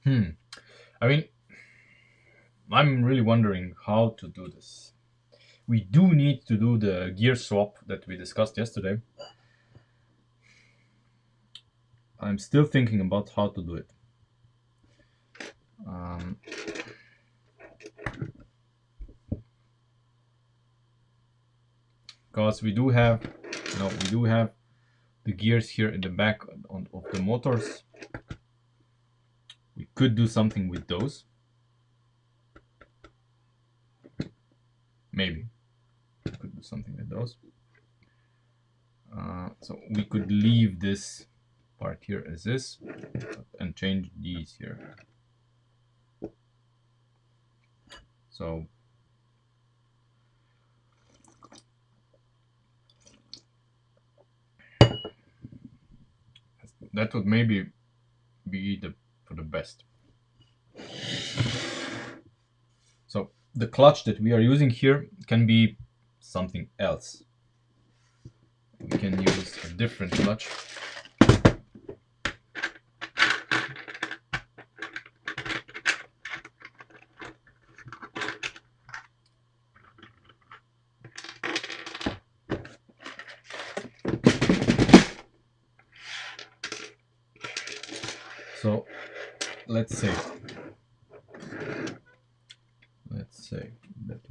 I mean, I'm really wondering how to do this. We do need to do the gear swap that we discussed yesterday. I'm still thinking about how to do it. Because we do have, the gears here in the back of the motors. We could do something with those. Maybe we could do something with those. So we could leave this part here as this and change these here. So that would maybe be for the best. So the clutch that we are using here can be something else. We can use a different clutch. So let's say that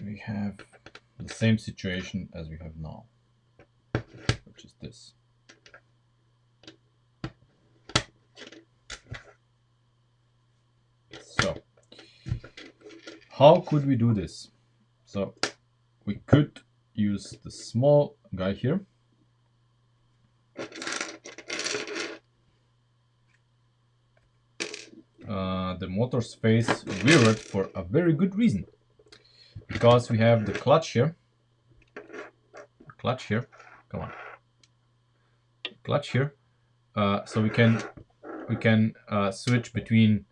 we have the same situation as we have now, which is this. So how could we do this? So we could use the small guy here. The motor's face rearward for a very good reason, because we have the clutch here. Come on, clutch here. So we can switch between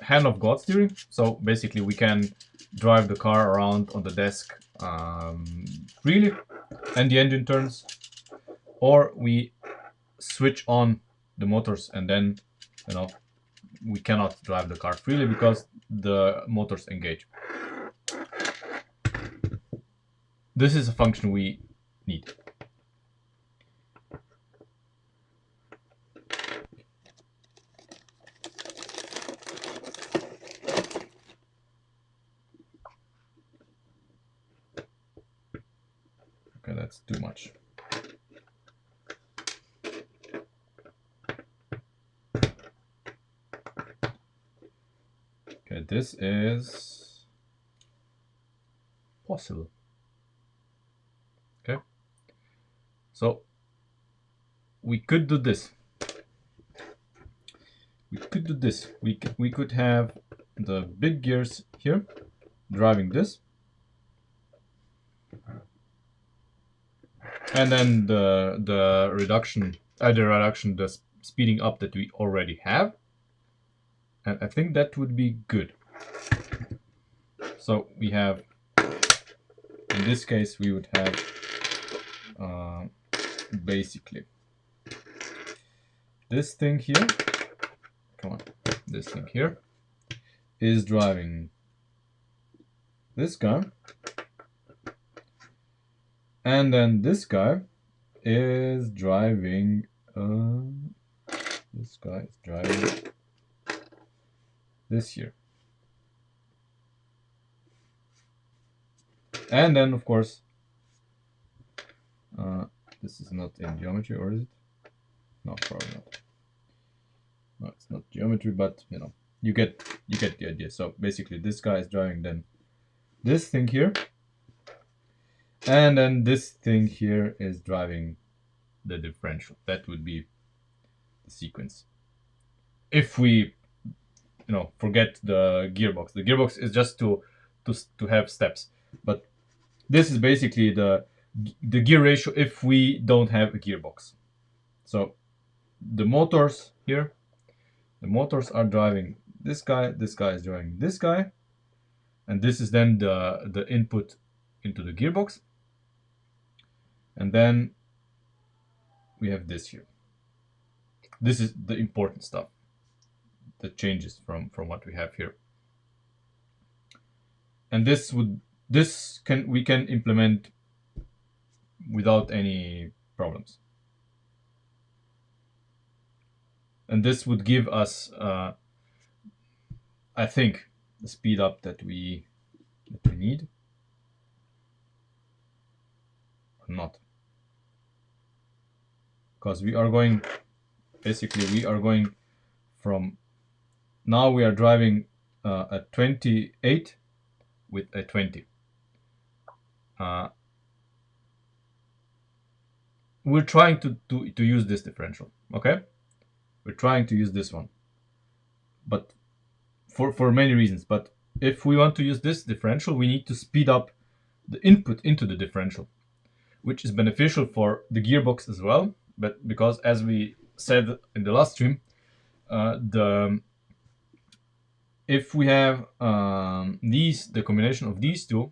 hand of God steering. So basically, we can drive the car around on the desk freely, and the engine turns, or we switch on the motors and then we cannot drive the car freely because the motors engage. This is a function we need. Okay, that's too much. Okay, this is possible. Okay, so we could do this. We could have the big gears here driving this, and then the speeding up that we already have, and I think that would be good. So we have, in this case, we would have basically this thing here. Come on, this thing here is driving this guy, and then this guy is driving this here. And then, of course, this is not in geometry, or is it? No, probably not. No, it's not geometry, but you get the idea. So basically, this guy is driving then this thing here, and then this thing here is driving the differential. That would be the sequence. If we, forget the gearbox. The gearbox is just to have steps, but this is basically the gear ratio if we don't have a gearbox. So the motors here, the motors are driving this guy is driving this guy, and this is then the input into the gearbox. And then we have this here. This is the important stuff that changes from what we have here. And we can implement without any problems. And this would give us, I think, the speed up that we need. Or not. Because we are going, basically we are going from, now we are driving at 28 with a 20. We're trying to use this differential, okay? We're trying to use this one, but for many reasons. But if we want to use this differential, we need to speed up the input into the differential, which is beneficial for the gearbox as well. But because, as we said in the last stream, if we have the combination of these two,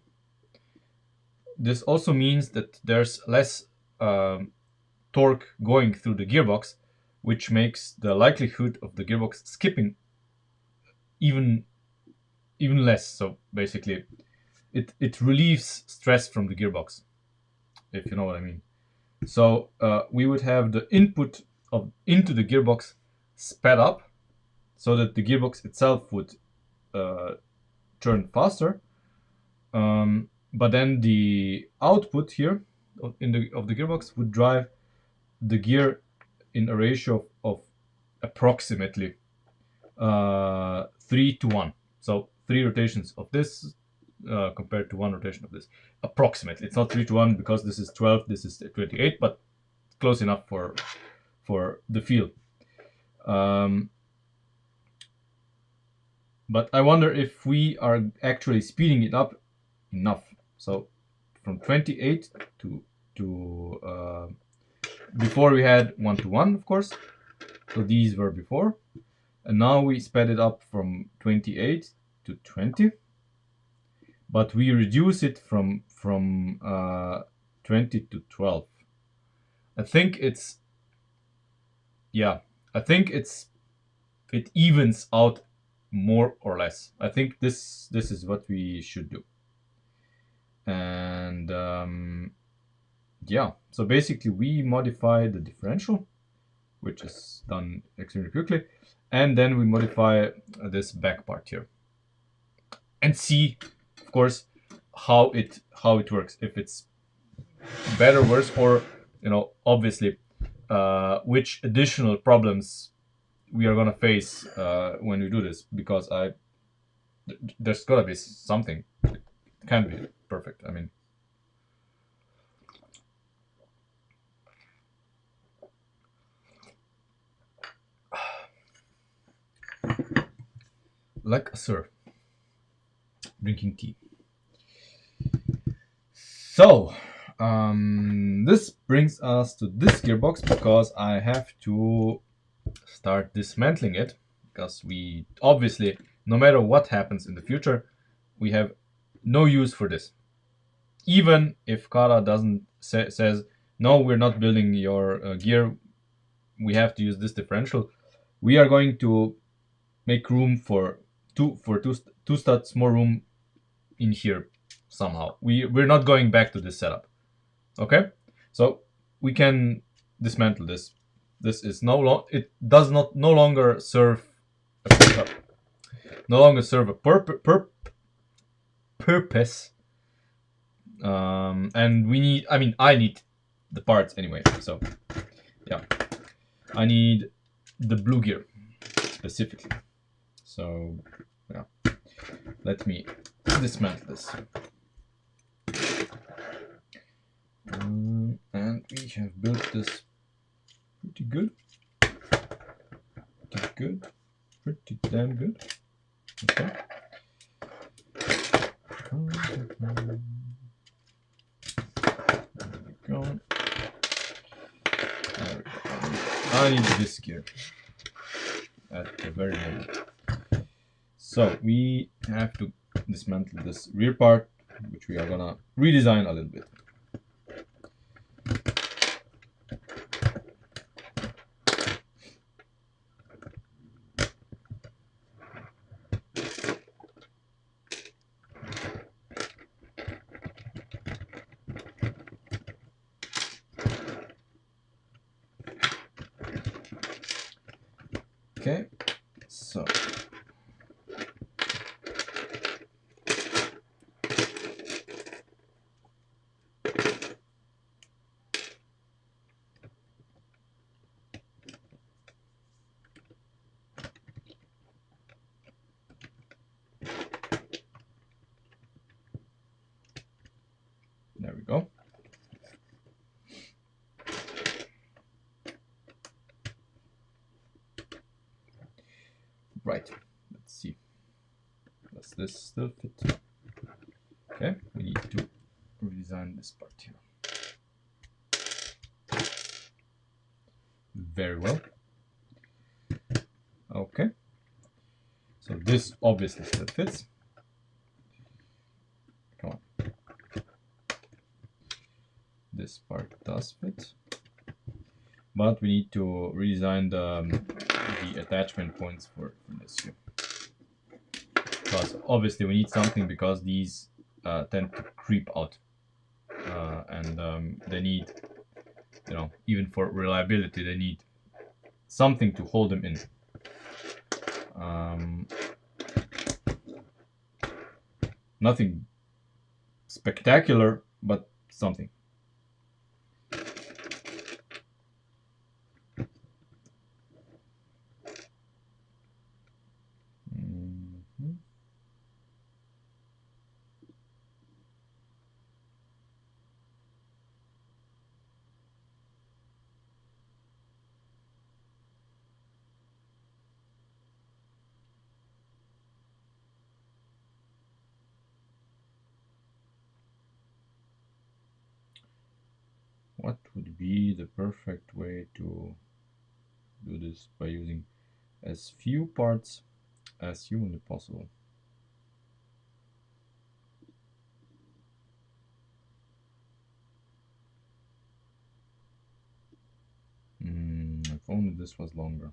this also means that there's less torque going through the gearbox, which makes the likelihood of the gearbox skipping even less. So basically, it relieves stress from the gearbox, if you know what I mean. So we would have the input into the gearbox sped up, so that the gearbox itself would turn faster. But then the output here of the gearbox would drive the gear in a ratio of approximately 3 to 1. So 3 rotations of this compared to 1 rotation of this. Approximately. It's not 3 to 1 because this is 12, this is 28, but close enough for the feel. But I wonder if we are actually speeding it up enough. So from 28 to before we had 1 to 1, of course. So these were before. And now we sped it up from 28 to 20. But we reduce it from 20 to 12. I think it's, yeah, I think it evens out more or less. I think this is what we should do. And yeah, so basically we modify the differential, which is done extremely quickly, and then we modify this back part here and see, of course, how it works, if it's better, worse, or, you know, obviously which additional problems we are gonna face when we do this, because there's gotta be something. It can't be perfect. I mean, like a sir drinking tea. So this brings us to this gearbox, because I have to start dismantling it, because we obviously, no matter what happens in the future, we have no use for this. Even if Kara doesn't says no, we're not building your gear, we have to use this differential, we are going to make room for two studs more room in here somehow. We're not going back to this setup. Okay, so we can dismantle this. This is no longer serve a purpose. And we need, I need the parts anyway. So yeah, I need the blue gear specifically. So yeah, let me dismantle this. And we have built this pretty good. Pretty damn good. Okay. There we go. I need this gear at the very moment. So we have to dismantle this rear part, which we are gonna redesign a little bit. Okay, so there we go. Right, let's see. Does this still fit? Okay, we need to redesign this part here. Very well. Okay, so this obviously still fits. Come on. This part does fit. But we need to redesign the attachment points for this here. Because obviously we need something, because these tend to creep out. And they need, you know, even for reliability, they need something to hold them in. Nothing spectacular, but something. What would be the perfect way to do this by using as few parts as humanly possible? If only this was longer.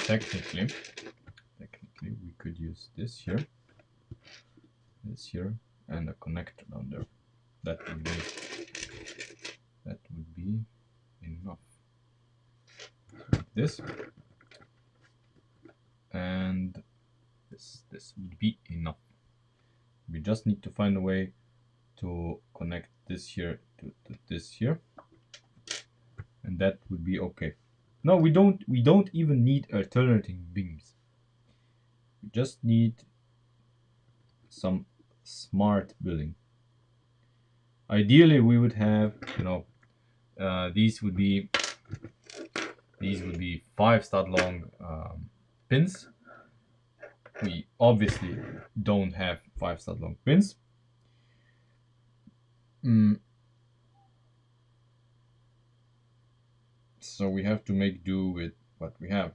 Technically we could use this here, and a connector down there. That would be enough. This and this would be enough. We just need to find a way to connect this here to this here, and that would be okay. No, we don't even need alternating beams. We just need some smart building. Ideally, we would have, you know, these would be 5 stud long pins. We obviously don't have 5 stud long pins. So we have to make do with what we have.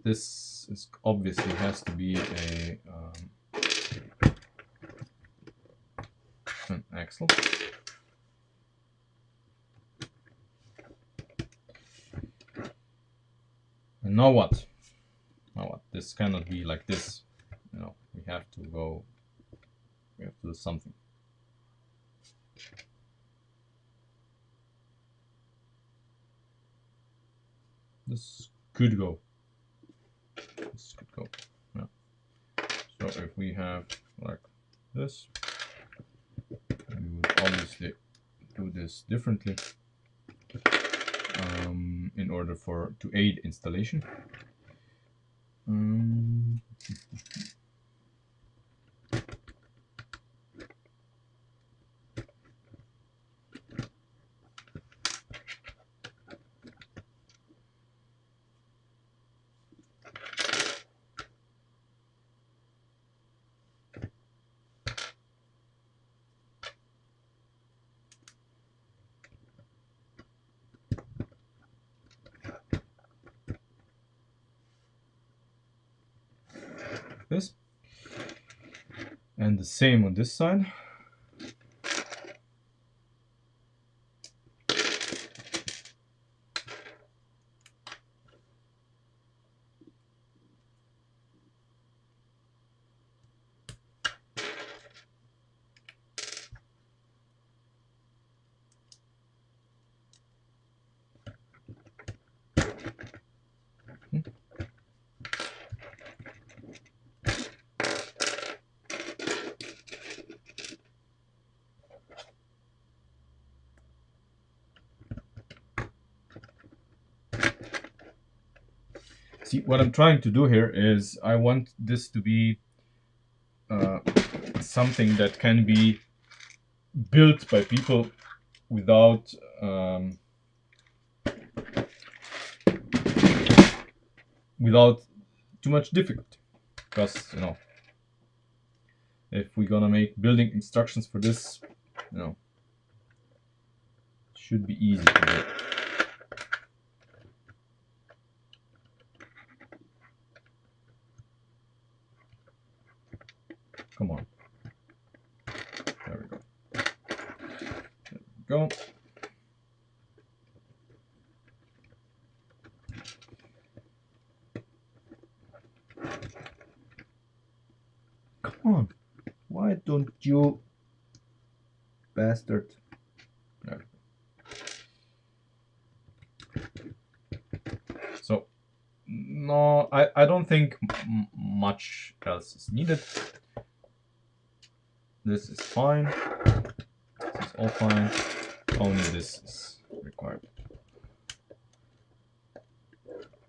This is obviously has to be an axle. And now what? This cannot be like this. You know, we have to do something. This could go. Yeah. So if we have like this, we would obviously do this differently in order to aid installation. And the same on this side. See, what I'm trying to do here is I want this to be something that can be built by people without without too much difficulty. Because, you know, if we're gonna make building instructions for this, you know, it should be easy to do. Come on. There we go. There we go. Come on. Why don't you, bastard? There. So, no, I don't think much else is needed. This is fine. This is all fine. Only this is required.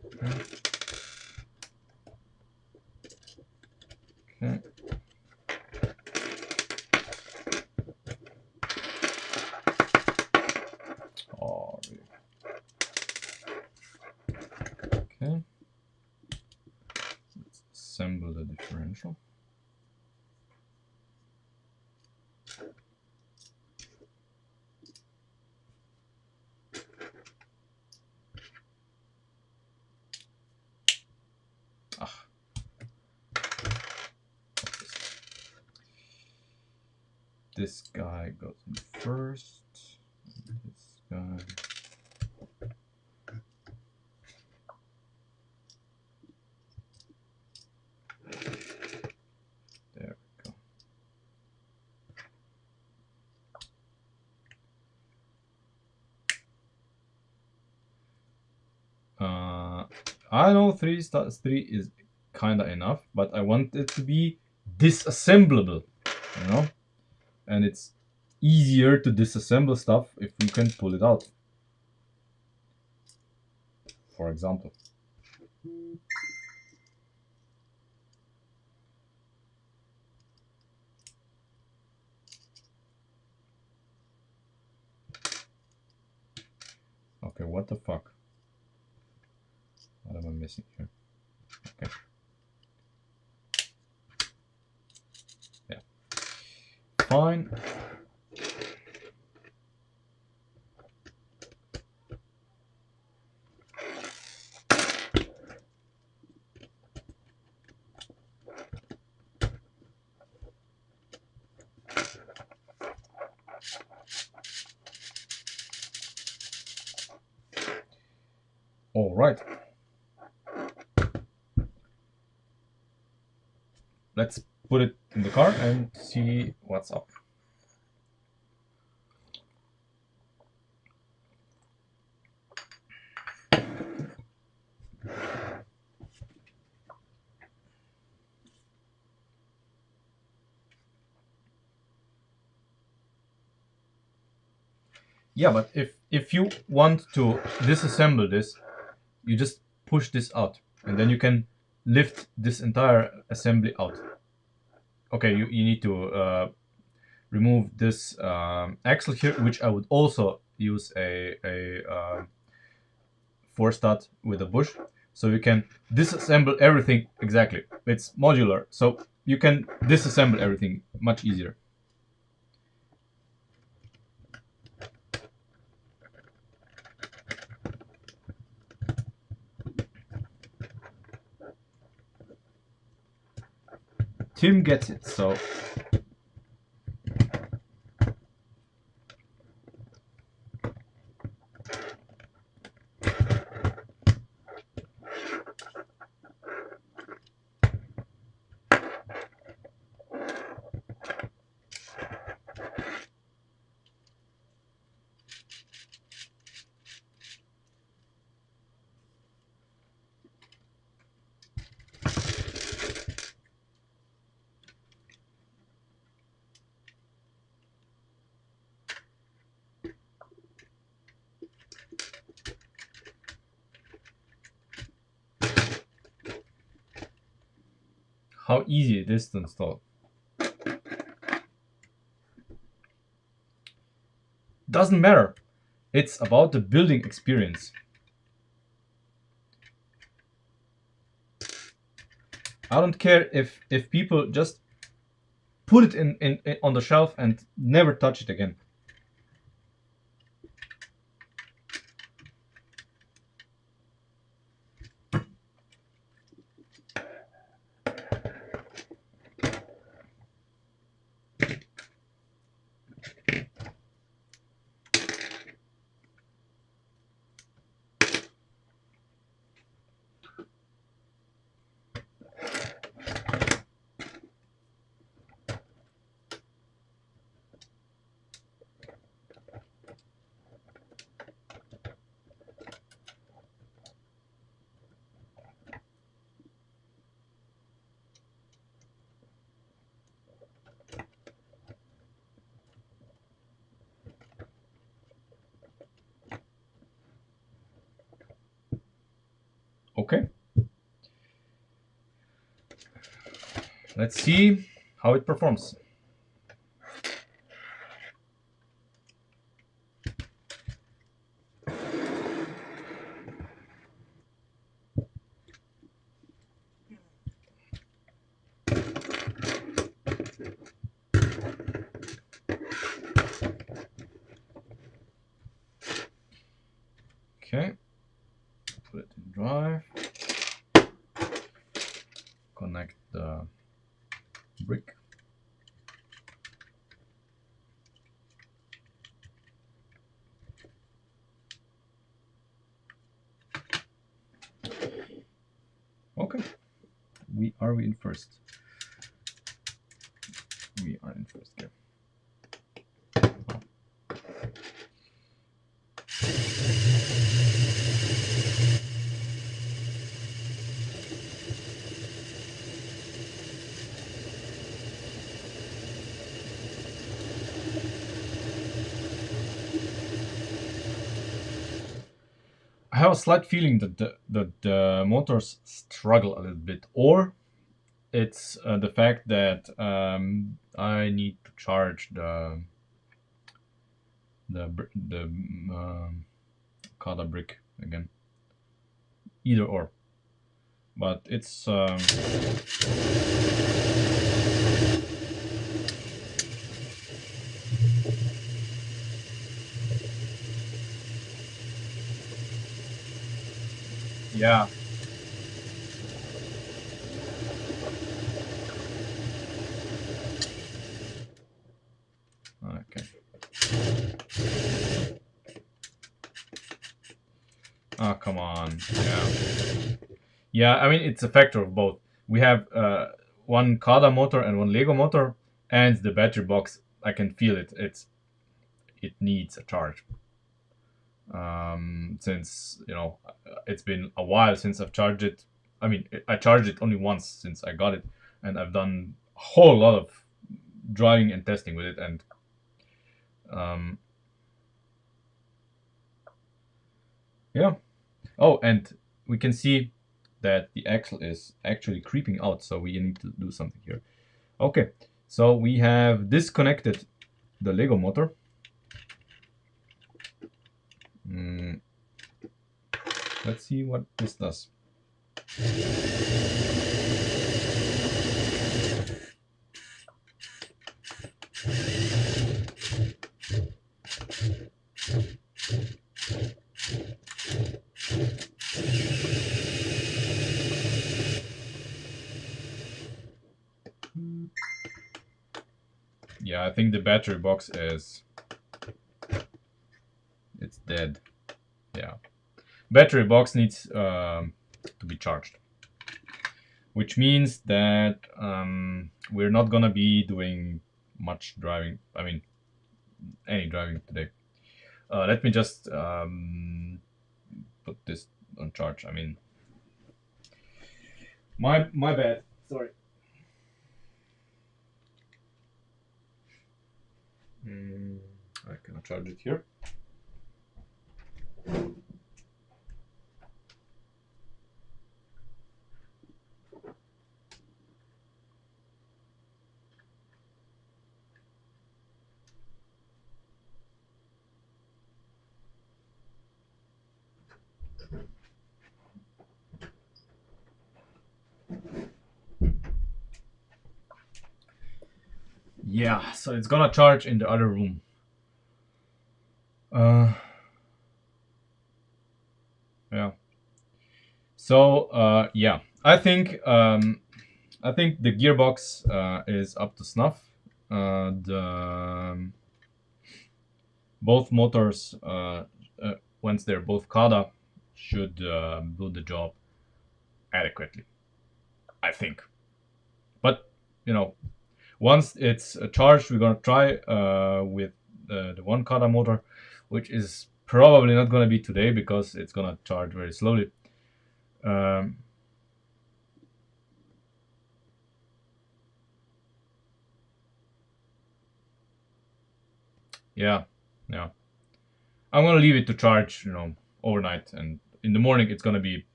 Okay. Okay. Oh, really? Okay. Let's assemble the differential. This guy goes in first. This guy. There we go. I know 3 is kinda enough, but I want it to be disassemblable, you know? And it's easier to disassemble stuff if we can pull it out. For example. Okay, what the fuck? What am I missing here? Okay. Yeah. Fine. All right. Let's put it in the car and see what's up. Yeah, but if you want to disassemble this, you just push this out, and then you can lift this entire assembly out. Okay, you need to remove this axle here, which I would also use a force stud with a bush, so you can disassemble everything. Exactly, it's modular, so you can disassemble everything much easier. Tim gets it, so how easy it is to install. Doesn't matter. It's about the building experience. I don't care if people just put it in on the shelf and never touch it again. Okay. Let's see how it performs. Okay. Put it in drive. Connect the brick. Okay. Are we in first? We are in first gear. I have a slight feeling that the motors struggle a little bit, or it's the fact that I need to charge the Kada brick again. Either or, but it's yeah. Okay. Oh, come on. Yeah. Yeah, I mean, it's a factor of both. We have one Kada motor and one Lego motor, and the battery box, I can feel it. It needs a charge. Since, it's been a while since I've charged it. I mean, I charged it only once since I got it, and I've done a whole lot of driving and testing with it, and yeah. Oh, and we can see that the axle is actually creeping out, so we need to do something here. Okay, so we have disconnected the Lego motor. Let's see what this does. Yeah, I think the battery box it's dead. Yeah, battery box needs to be charged, which means that we're not gonna be doing much driving. I mean, any driving today. Let me just put this on charge. I mean, my bad. Sorry. I cannot charge it here. Yeah, so it's gonna charge in the other room. Yeah. So yeah, I think the gearbox is up to snuff. Both motors, once they're both Kada, should do the job adequately, I think. But you know, once it's charged, we're gonna try with the one Kada motor, which is probably not gonna be today because it's gonna charge very slowly. Um, yeah, yeah. I'm gonna leave it to charge, overnight, and in the morning it's gonna be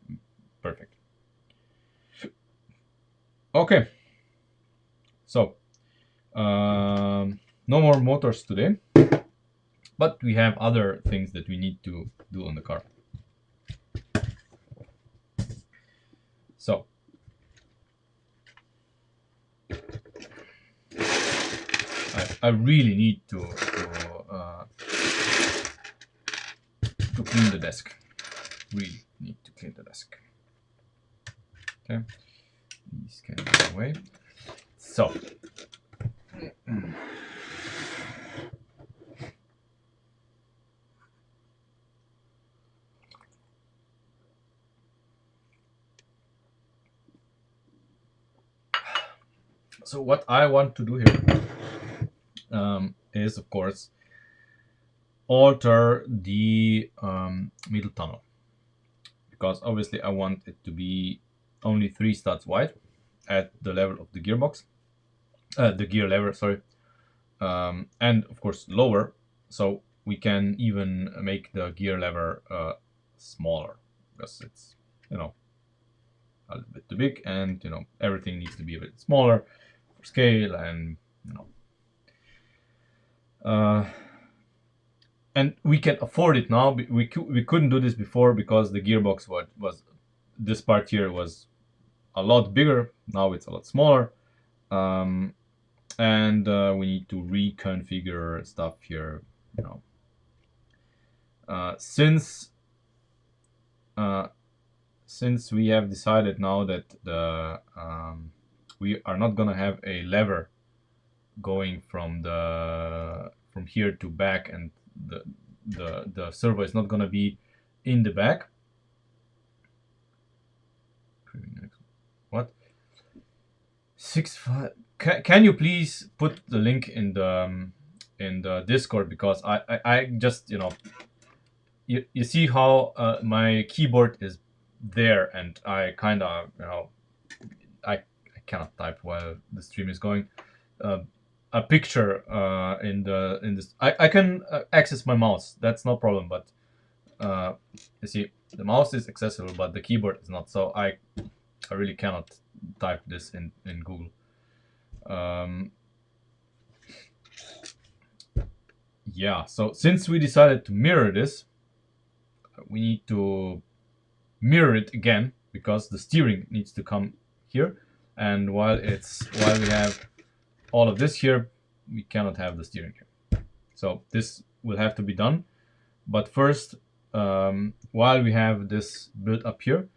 perfect. Okay, so no more motors today, but we have other things that we need to do on the car. So I really need to clean the desk. Really need to clean the desk. Okay, these can go away. So so what I want to do here is, of course, alter the middle tunnel, because obviously I want it to be only 3 studs wide at the level of the gearbox, the gear lever, sorry, and of course lower, so we can even make the gear lever smaller, because it's a little bit too big, and everything needs to be a bit smaller for scale, and uh, and we can afford it now. We couldn't do this before because the gearbox was this part here was a lot bigger. Now it's a lot smaller, and we need to reconfigure stuff here. You know, since since we have decided now that the we are not gonna have a lever going from here to back, and the servo is not gonna be in the back. What? 6 5. Can you please put the link in the Discord, because I just you see how my keyboard is there, and I kind of I cannot type while the stream is going. A picture in this. I can access my mouse. That's no problem. But you see, the mouse is accessible, but the keyboard is not. So I really cannot type this in Google. Yeah. So since we decided to mirror this, we need to mirror it again, because the steering needs to come here, and while we have all of this here, we cannot have the steering here. So this will have to be done. But first, while we have this built up here,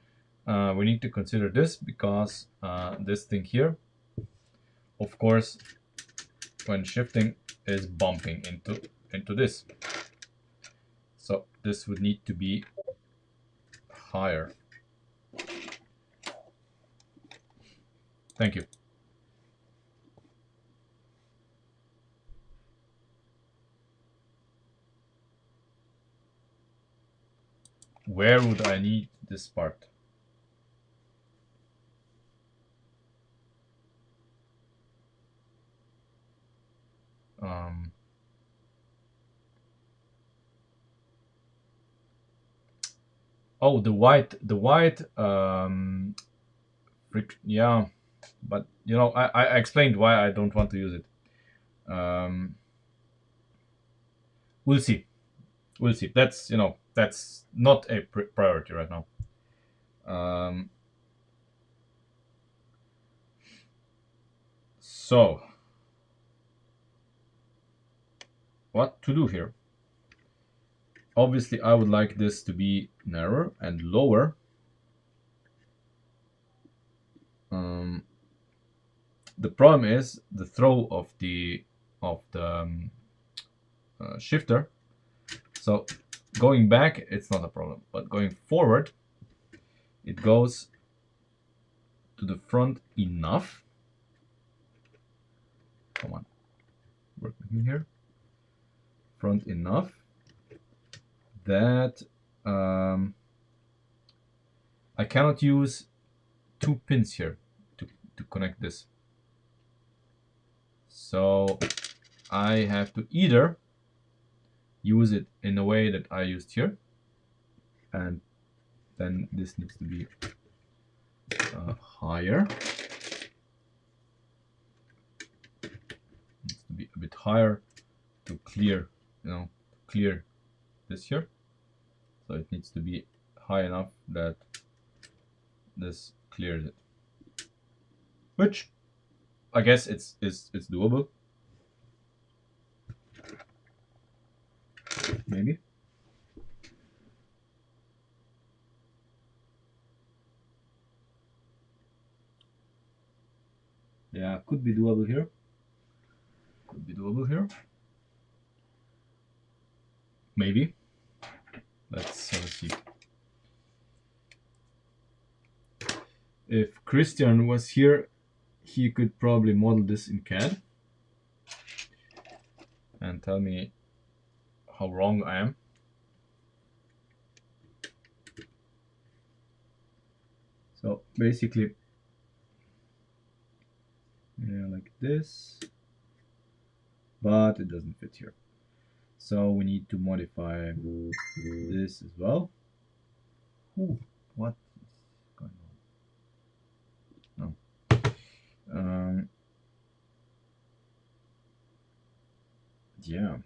we need to consider this, because this thing here, of course, when shifting, is bumping into this. So this would need to be higher. Thank you. Where would I need this part? Oh, the white, yeah, but I explained why I don't want to use it. We'll see. We'll see. That's not a priority right now. So what to do here. Obviously, I would like this to be narrower and lower. The problem is the throw of the shifter. So going back, it's not a problem, but going forward, it goes to the front enough. Come on, work with me here. Front enough that I cannot use 2 pins here to connect this. So I have to either use it in a way that I used here, and then this needs to be higher. Needs to be a bit higher to clear, clear this here. So it needs to be high enough that this clears it, which I guess it's doable. Maybe. Yeah, could be doable here. Could be doable here. Maybe. Let's see. If Christian was here, he could probably model this in CAD and tell me how wrong I am. So basically, yeah, like this, but it doesn't fit here. So we need to modify this as well. Ooh, what is going on? Oh. Yeah.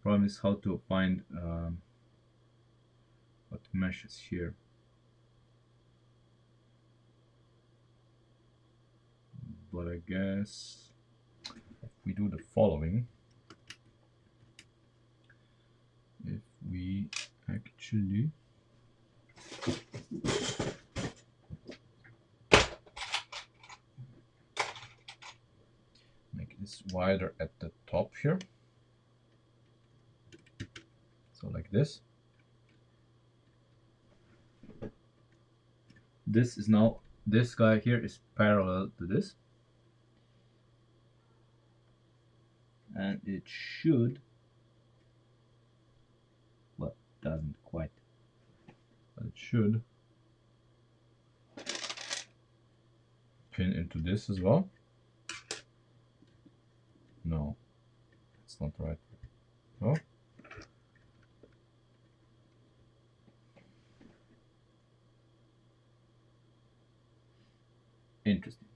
Problem is how to find what meshes here. But I guess if we do the following, if we actually make this wider at the top here, so like this. This is now, this guy here is parallel to this, and it should, well, doesn't quite, but it should pin into this as well. No, it's not right. Oh. Interesting.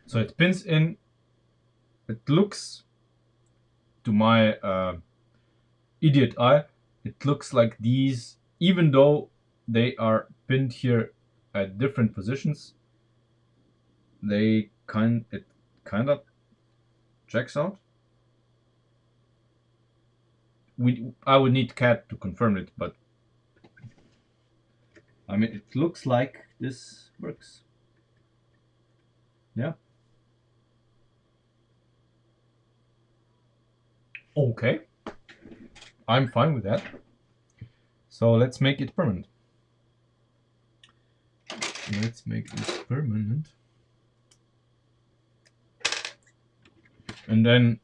So it pins in, it looks, to my idiot eye, it looks like these, even though they are pinned here at different positions, it kind of checks out. I would need CAD to confirm it, but I mean, it looks like this works. Yeah. Okay. I'm fine with that. So let's make it permanent. Let's make this permanent. And then,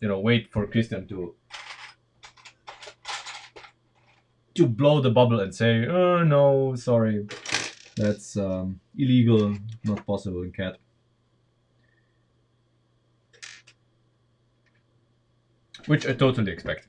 wait for Christian to blow the bubble and say, oh no, sorry, that's illegal, not possible in CAD. which I totally expect.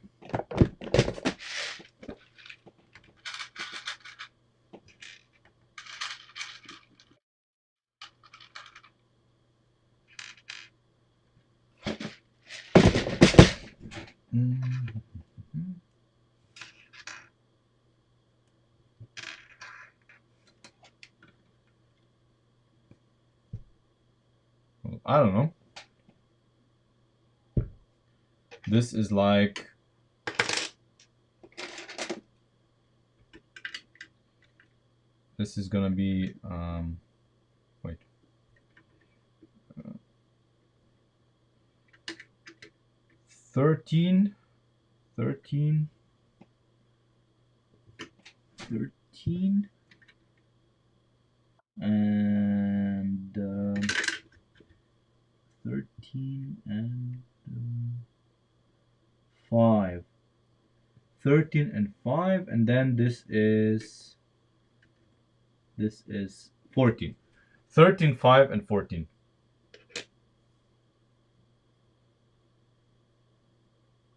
I don't know. This is like this is gonna be wait 13 13 13 and 13 and 5 13 and 5 and then this is 14 13 5 and 14.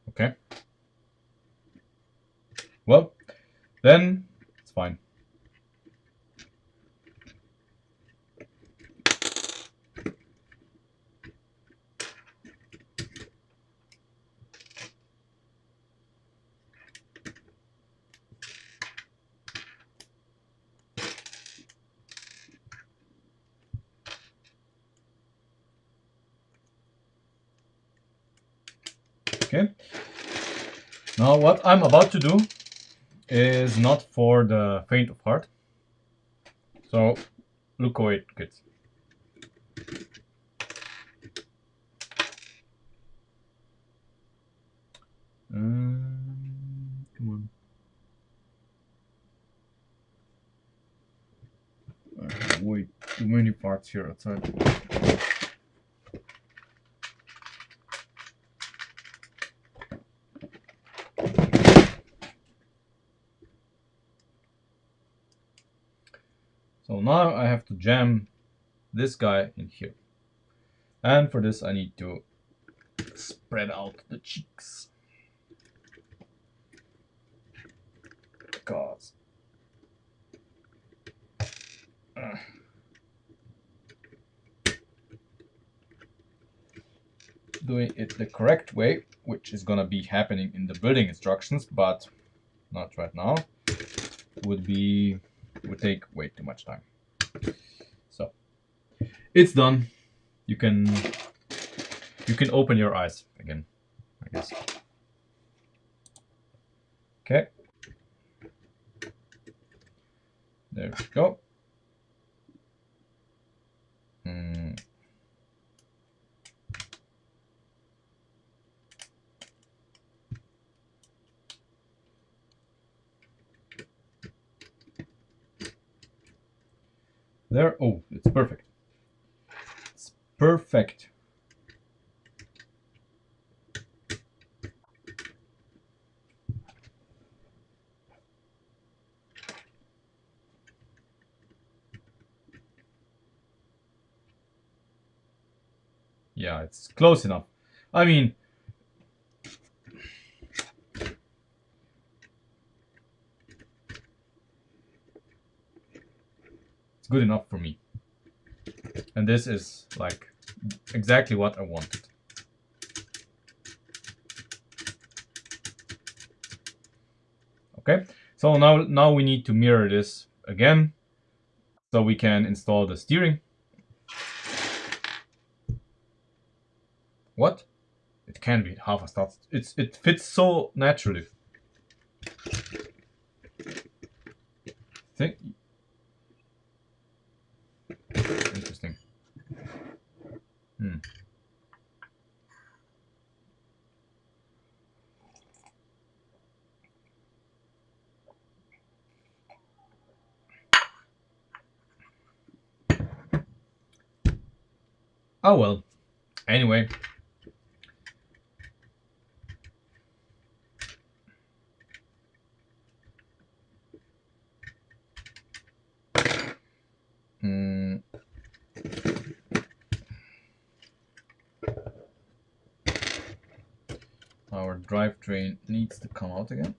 Okay, well then it's fine. Okay, now what I'm about to do is not for the faint of heart, so look away, kids. Come on. I have way too many parts here outside. So now I have to jam this guy in here. And for this I need to spread out the cheeks. Because doing it the correct way, which is gonna be happening in the building instructions, but not right now, would take way too much time. So it's done. You can open your eyes again, I guess. Okay. There we go. There. Oh, it's perfect. It's perfect. Yeah, it's close enough. I mean, it's good enough for me. And this is like exactly what I wanted. Okay, so now we need to mirror this again so we can install the steering. What? It can be half a start. It fits so naturally. Think. Interesting. Oh well. Anyway. Our drivetrain needs to come out again.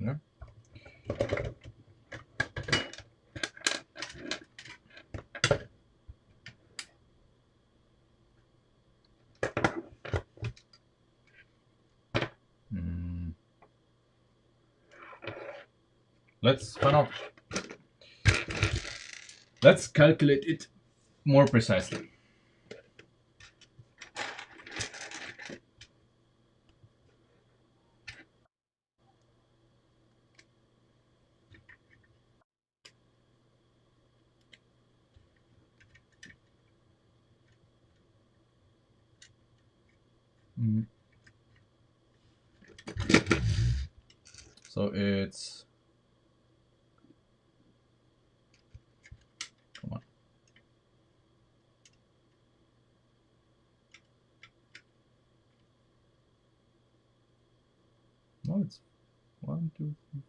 Yeah. Let's find out. Let's calculate it more precisely. So it's, come on. No, it's 1, 2, 3,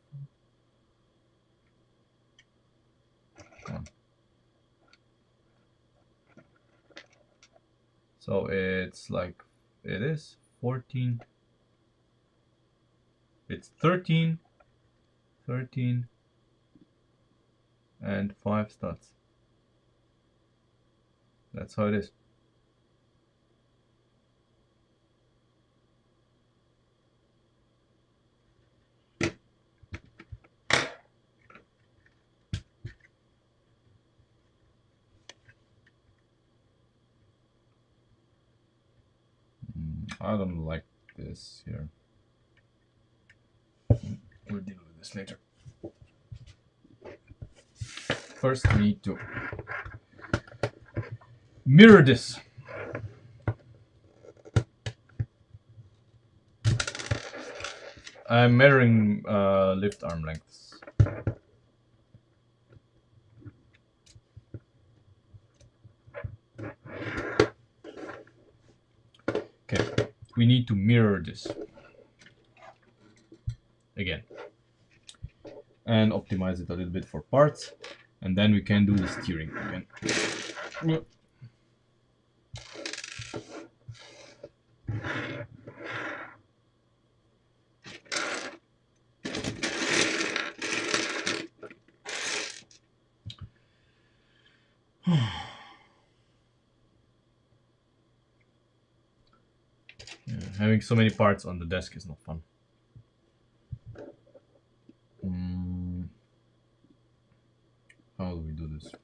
4. Come on. So it's like, it is 14. It's 13, 13, and 5 studs. That's how it is. I don't like this here. We'll deal with this later. First, we need to mirror this. I'm measuring lift arm lengths. Okay, we need to mirror this again and optimize it a little bit for parts, and then we can do the steering again. Having so many parts on the desk is not fun. How do we do this?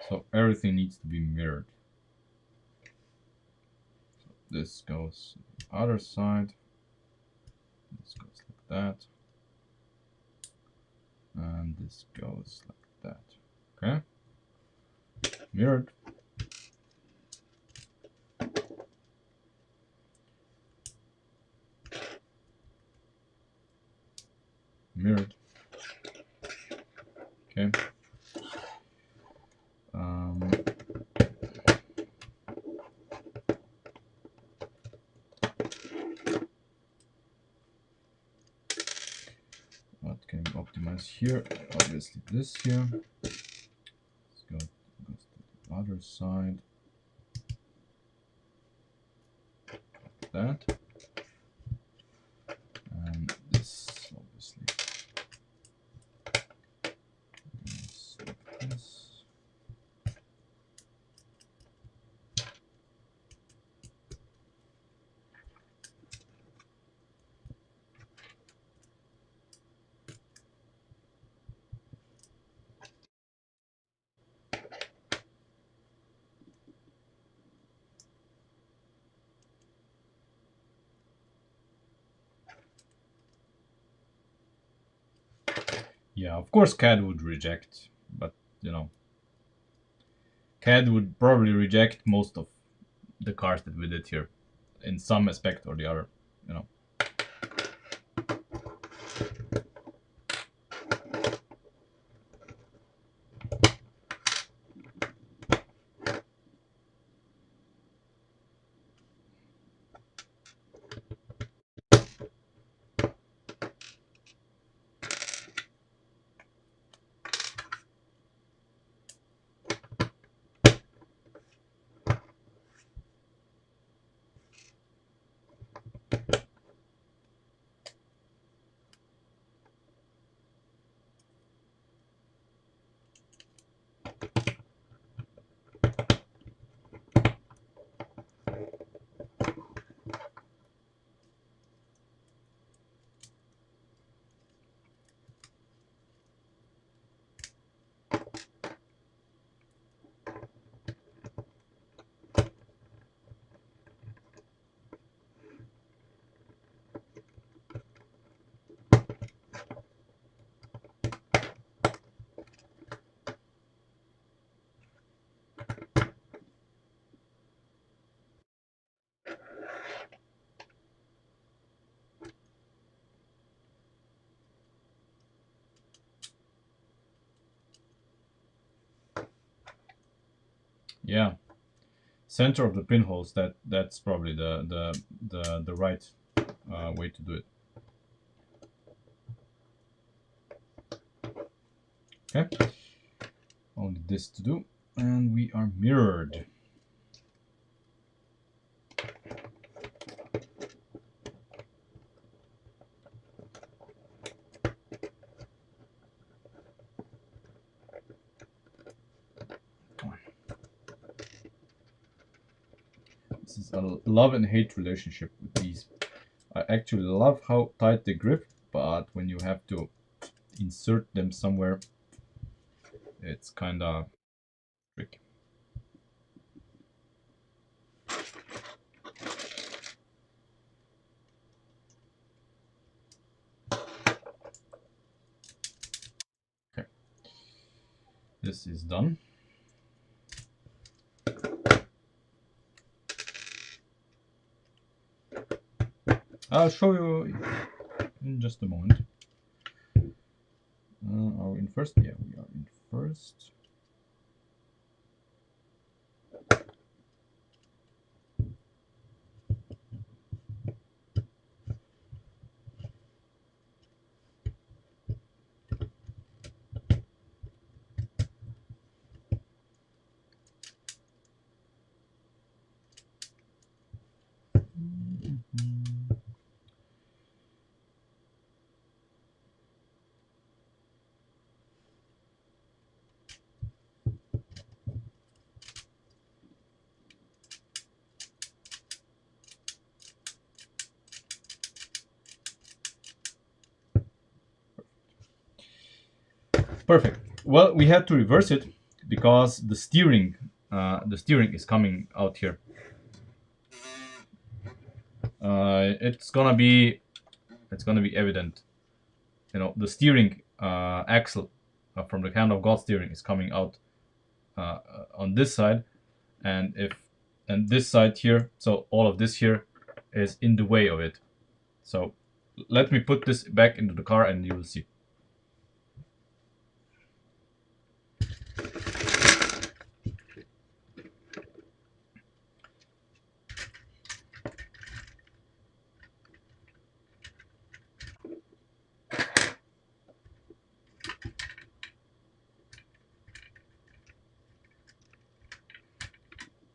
So everything needs to be mirrored. So this goes the other side. This goes like that. And this goes like that. Okay? Mirrored. Mirrored. Okay. What can we optimize here? Obviously this here. Let's go goes to the other side. Like that. And this obviously goes like this. Yeah, of course CAD would reject, but you know, CAD would probably reject most of the cars that we did here in some aspect or the other, you know. center of the pinholes, that's probably the right way to do it. Okay, only this to do, and we are mirrored. This is a love and hate relationship with these. I actually love how tight they grip, but when you have to insert them somewhere, it's kind of tricky. Okay, this is done. I'll show you in just a moment. Are we in first? Yeah, we are in first. Perfect. Well, we had to reverse it because the steering is coming out here. It's gonna be evident. You know, the steering axle from the Hand of God steering is coming out on this side, and this side here. So all of this here is in the way of it. So let me put this back into the car, and you will see.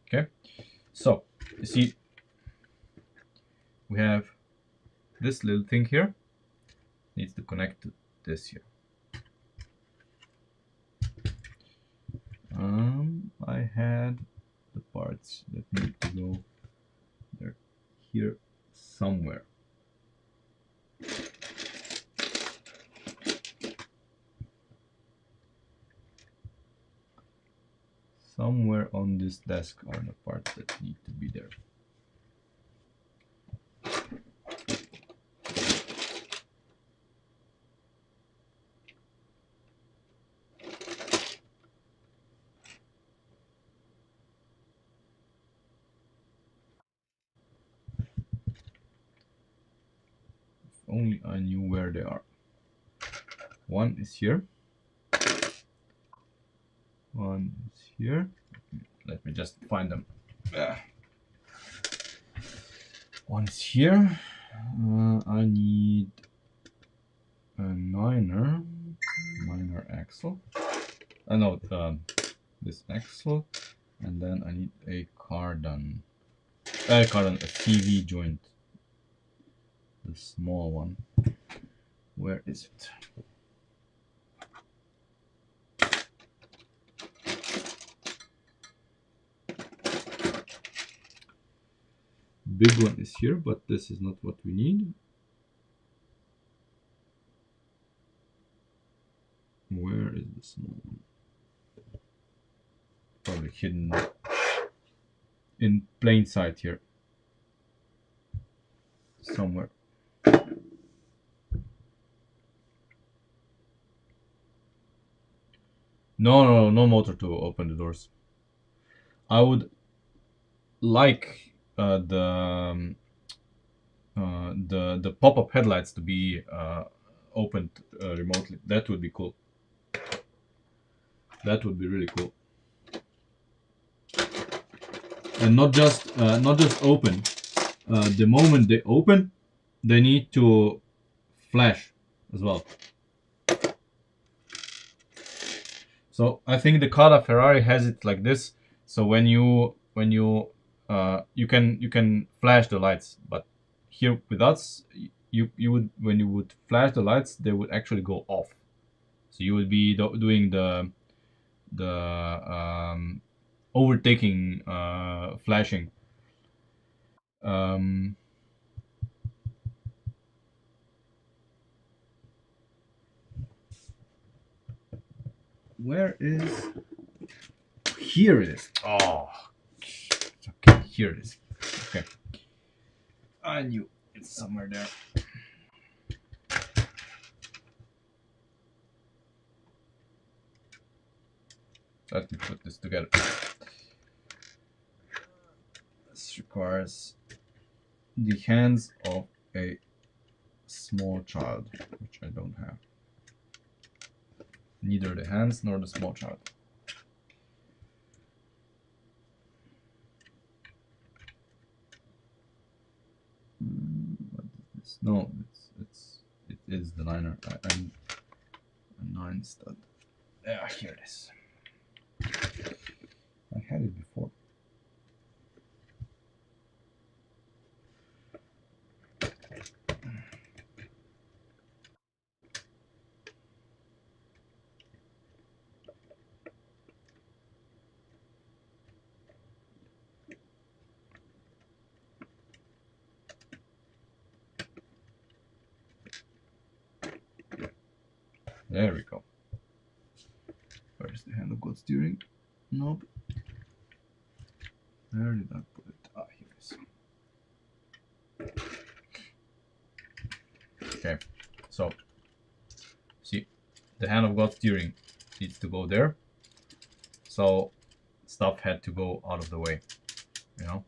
Okay, so you see we have this little thing here needs to connect to this here. I had the parts that need to go there, here somewhere. Somewhere on this desk are the parts that need to be there. If only I knew where they are. One is here. One is here. Let me just find them. One is here. I need a niner axle. No, this axle, and then I need a cardan, a CV joint, the small one. Where is it? Big one is here, but this is not what we need. Where is the small one? Probably hidden in plain sight here. Somewhere. No motor to open the doors. I would like the pop-up headlights to be opened remotely. That would be cool. That would be really cool. and not just open. The moment they open, they need to flash as well. So I think the Cada Ferrari has it like this. So when you flash the lights, but here with us, you would, when you would flash the lights, they would actually go off. So you would be doing the overtaking flashing. Um, where is here it is. Oh, okay, here it is. Okay, I knew it's somewhere there. Let me put this together. This requires the hands of a small child, which I don't have. Neither the hands nor the small child. What is this? No, it is the liner. I'm a 9 stud. Yeah, here it is. I had it before. There we go. Where's the hand of God steering? Nope. Where did I put it? Ah, here it is. Okay, so see, the hand of God steering needs to go there. So stuff had to go out of the way, you know.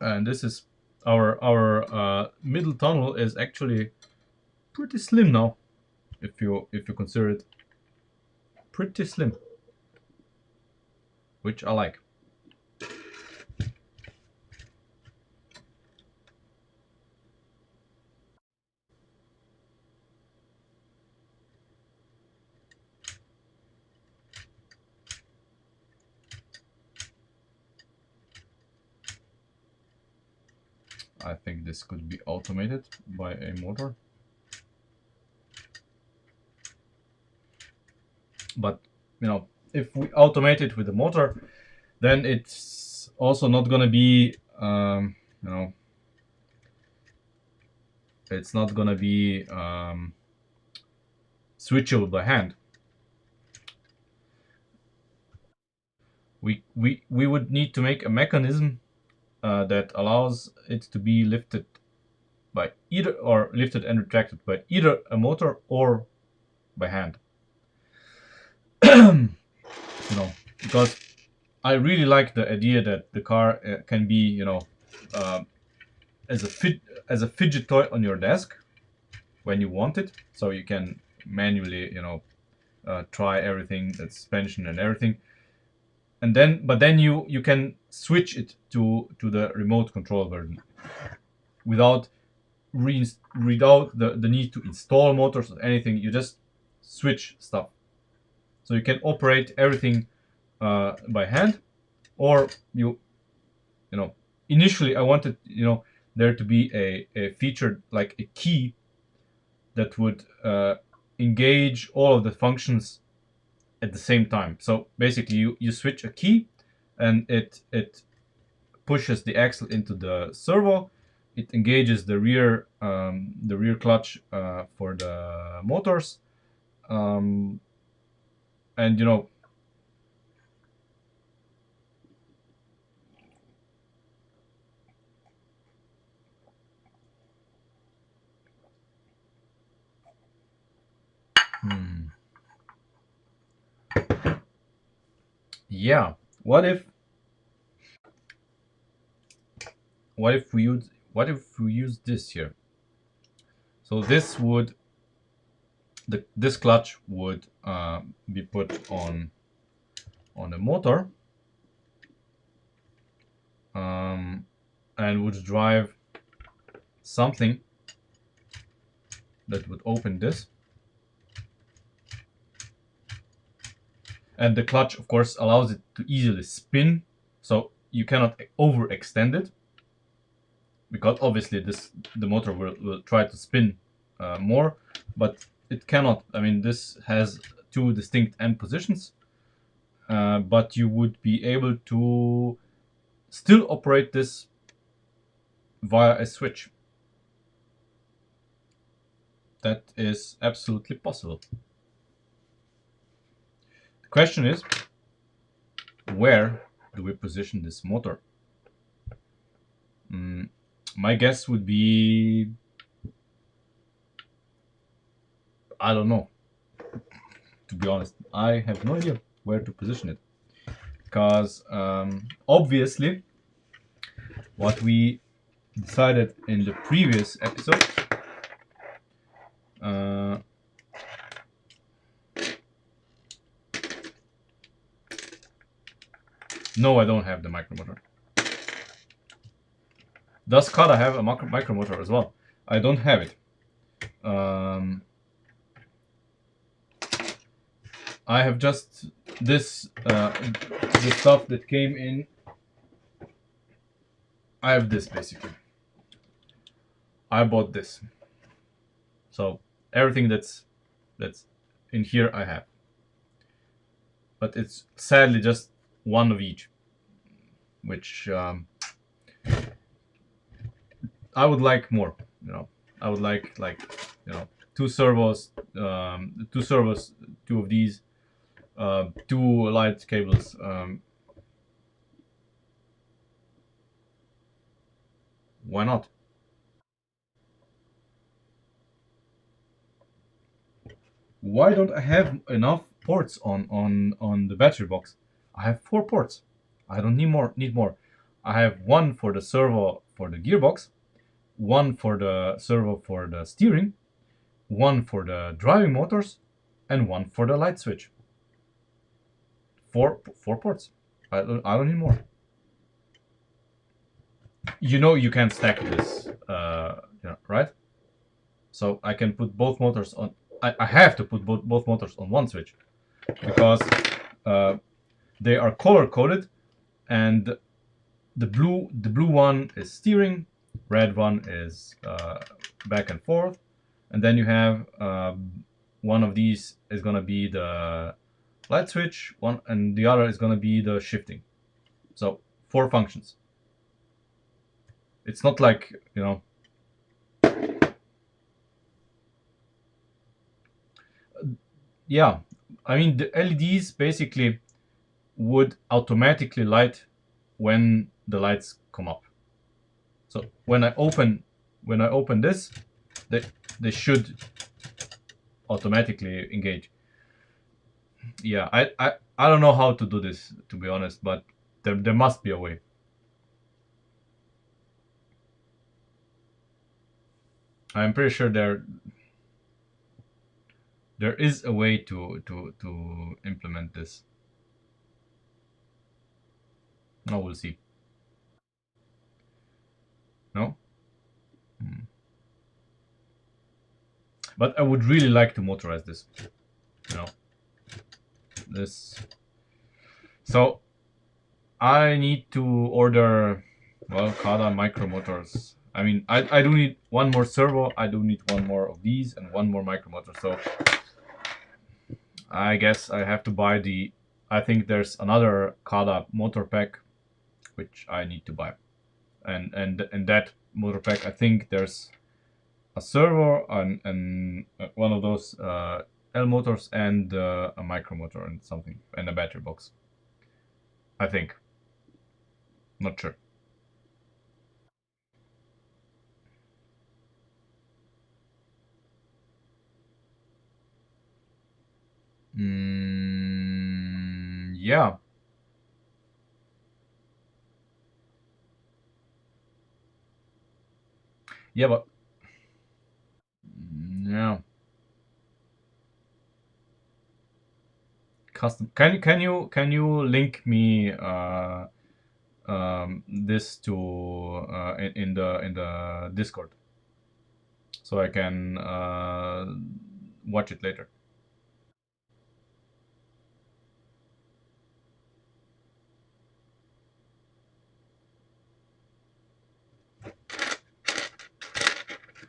And this is our middle tunnel is actually pretty slim now, if you consider it pretty slim, which I like. I think this could be automated by a motor, but you know, if we automate it with a motor, then it's also not gonna be you know, it's not gonna be switchable by hand. We would need to make a mechanism that allows it to be lifted by either, or lifted and retracted by either a motor or by hand. You know, because I really like the idea that the car can be, you know, uh, as a fidget toy on your desk when you want it, so you can manually, you know, try everything, the suspension and everything, and then you can switch it to the remote control version without without the need to install motors or anything. You just switch stuff, so you can operate everything by hand, or you know, initially I wanted, you know, there to be a feature like a key that would engage all of the functions at the same time. So basically you switch a key and it pushes the axle into the servo, it engages the rear clutch for the motors, um, and you know, hmm, yeah, what if what if we use this here? So this clutch would be put on the motor, and would drive something that would open this. And the clutch, of course, allows it to easily spin, so you cannot overextend it, because obviously the motor will try to spin more, but it cannot. I mean, this has two distinct end positions, but you would be able to still operate this via a switch. That is absolutely possible. The question is, where do we position this motor? My guess would be, I don't know. To be honest, I have no idea where to position it, because obviously what we decided in the previous episode, no, I don't have the micromotor. Does Kata have a micromotor as well? I don't have it. I have just this the stuff that came in. I have this basically. I bought this, so everything that's in here I have, but it's sadly just one of each, which I would like more. I would like two servos, two of these, two light cables. Why not? Why don't I have enough ports on the battery box? I have 4 ports. I don't need more. I have one for the servo for the gearbox, one for the servo for the steering, one for the driving motors, and one for the light switch. Four ports. I don't need more. You can stack this, right? So I can put both motors on. I have to put both motors on one switch, because they are color coded, and the blue one is steering, red one is back and forth, and then you have one of these is gonna be the light switch one, and the other is gonna be the shifting. So 4 functions. It's not like yeah. I mean, the LEDs basically would automatically light when the lights come up. So when I open this, they should automatically engage. Yeah, I don't know how to do this, to be honest, but there must be a way. I'm pretty sure there is a way to implement this. No, we'll see. No. But I would really like to motorize this. You know, this. So I need to order, well, Kada micro motors. I mean, I do need one more servo. I do need one more of these and one more micro motor. So I guess I have to buy the. I think there's another Kada motor pack, which I need to buy, and that motor pack, I think there's a servo and one of those L motors and a micro motor and something and a battery box. I think. Not sure. Yeah. Yeah, but yeah, custom. Can you link me this to in the Discord so I can watch it later.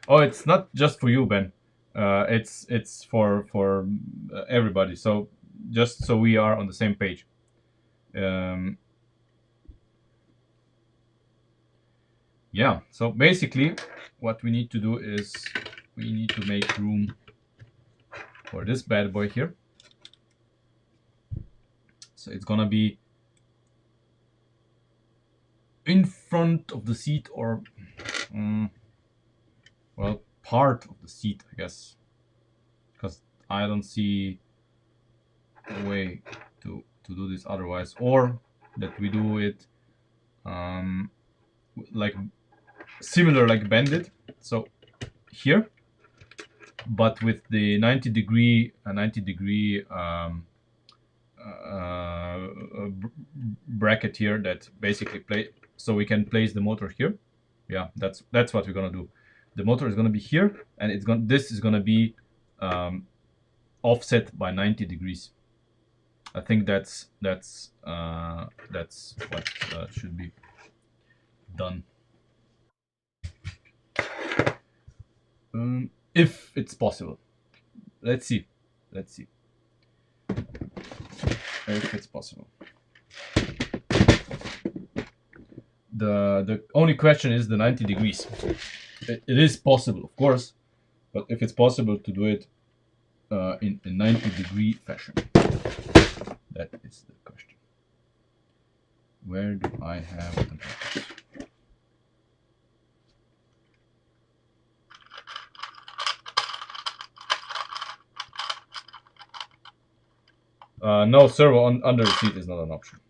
Oh, it's not just for you, Ben. It's for everybody. So just so we are on the same page. Um, yeah. So basically, what we need to do is we need to make room for this bad boy here. So it's gonna be in front of the seat, or well, part of the seat, I guess, because I don't see a way to do this otherwise, or that we do it like similar like bended. So here, but with the 90 degree uh, bracket here that basically play, so we can place the motor here. Yeah, that's what we're gonna do. The motor is gonna be here, and this is gonna be offset by 90 degrees. I think that's what should be done. If it's possible. Let's see. Let's see if it's possible. The only question is the 90 degrees. It is possible, of course, but if it's possible to do it in a 90-degree fashion, that is the question. Where do I have an office? No, servo under the seat is not an option.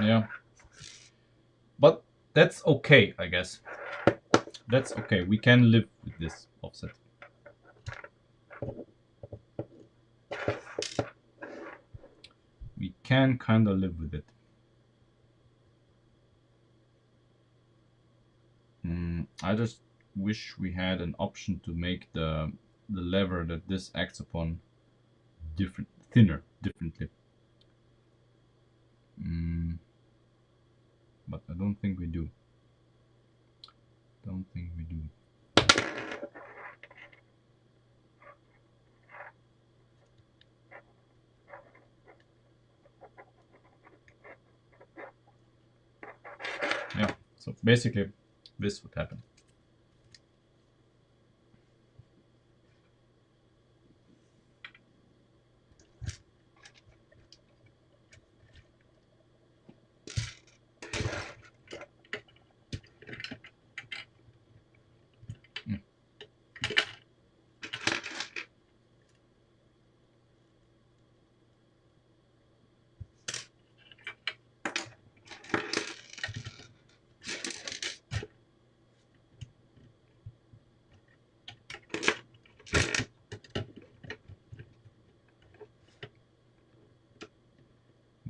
Yeah, but that's okay, I guess. That's okay. We can live with this offset. We can kind of live with it. I just wish we had an option to make the lever that this acts upon thinner, differently. But I don't think we do. Don't think we do. Yeah. So basically, this would happen.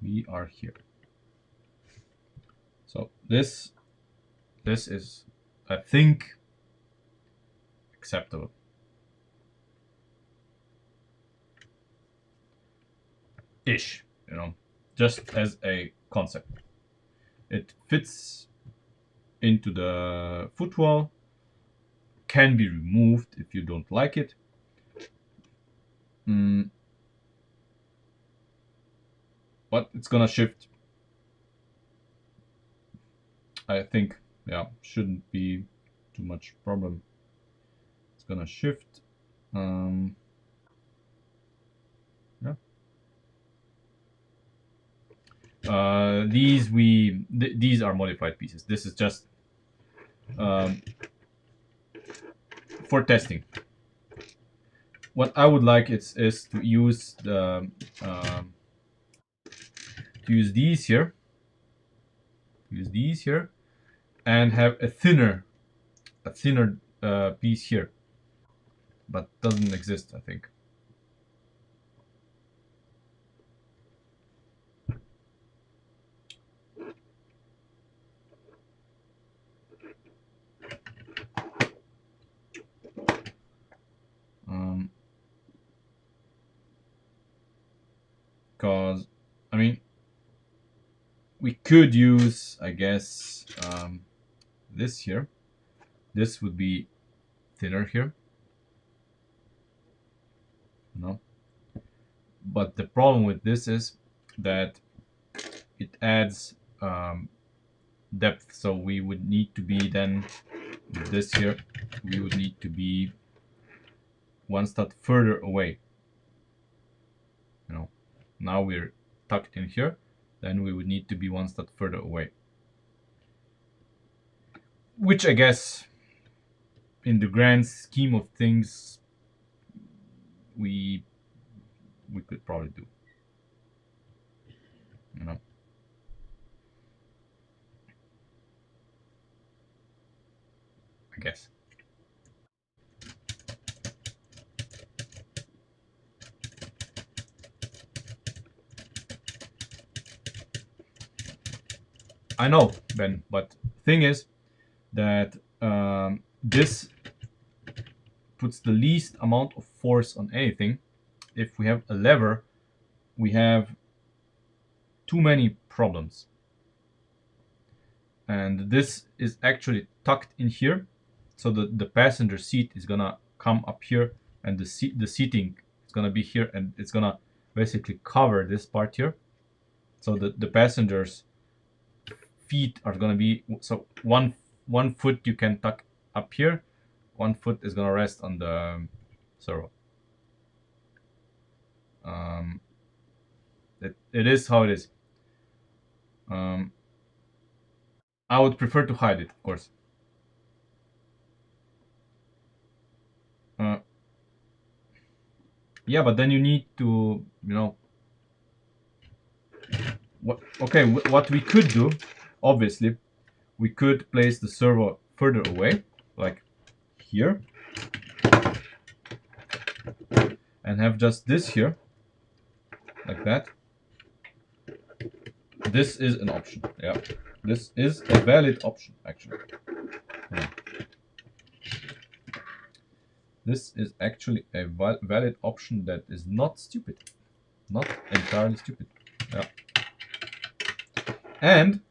We are here. So this is, I think, acceptable. Ish, just as a concept. It fits into the footwall, can be removed if you don't like it. But it's gonna shift. I think, yeah, shouldn't be too much problem. It's gonna shift. Yeah. These are modified pieces. This is just for testing. What I would like is to use the these here, and have a thinner piece here, but doesn't exist, I think. Because I mean, we could use, I guess, this here. This would be thinner here. No. But the problem with this is that it adds depth. So we would need to be then, with this here, we would need to be one stud further away. You know, now we're tucked in here, then we would need to be one stud further away. Which I guess, in the grand scheme of things, we could probably do. You know. I guess. I know, Ben, but thing is that this puts the least amount of force on anything. If we have a lever, we have too many problems. And this is actually tucked in here, so the passenger seat is gonna come up here, and the seating is gonna be here, and it's gonna basically cover this part here. So the passengers' feet are gonna be, so one foot you can tuck up here, one foot is gonna rest on the servo. It is how it is. I would prefer to hide it, of course. Yeah, but then you need to, you know. What we could do, obviously, we could place the servo further away, like here, and have just this here, like that. This is an option. Yeah, this is a valid option, actually. Yeah. This is actually a valid option that is not stupid, not entirely stupid. Yeah. And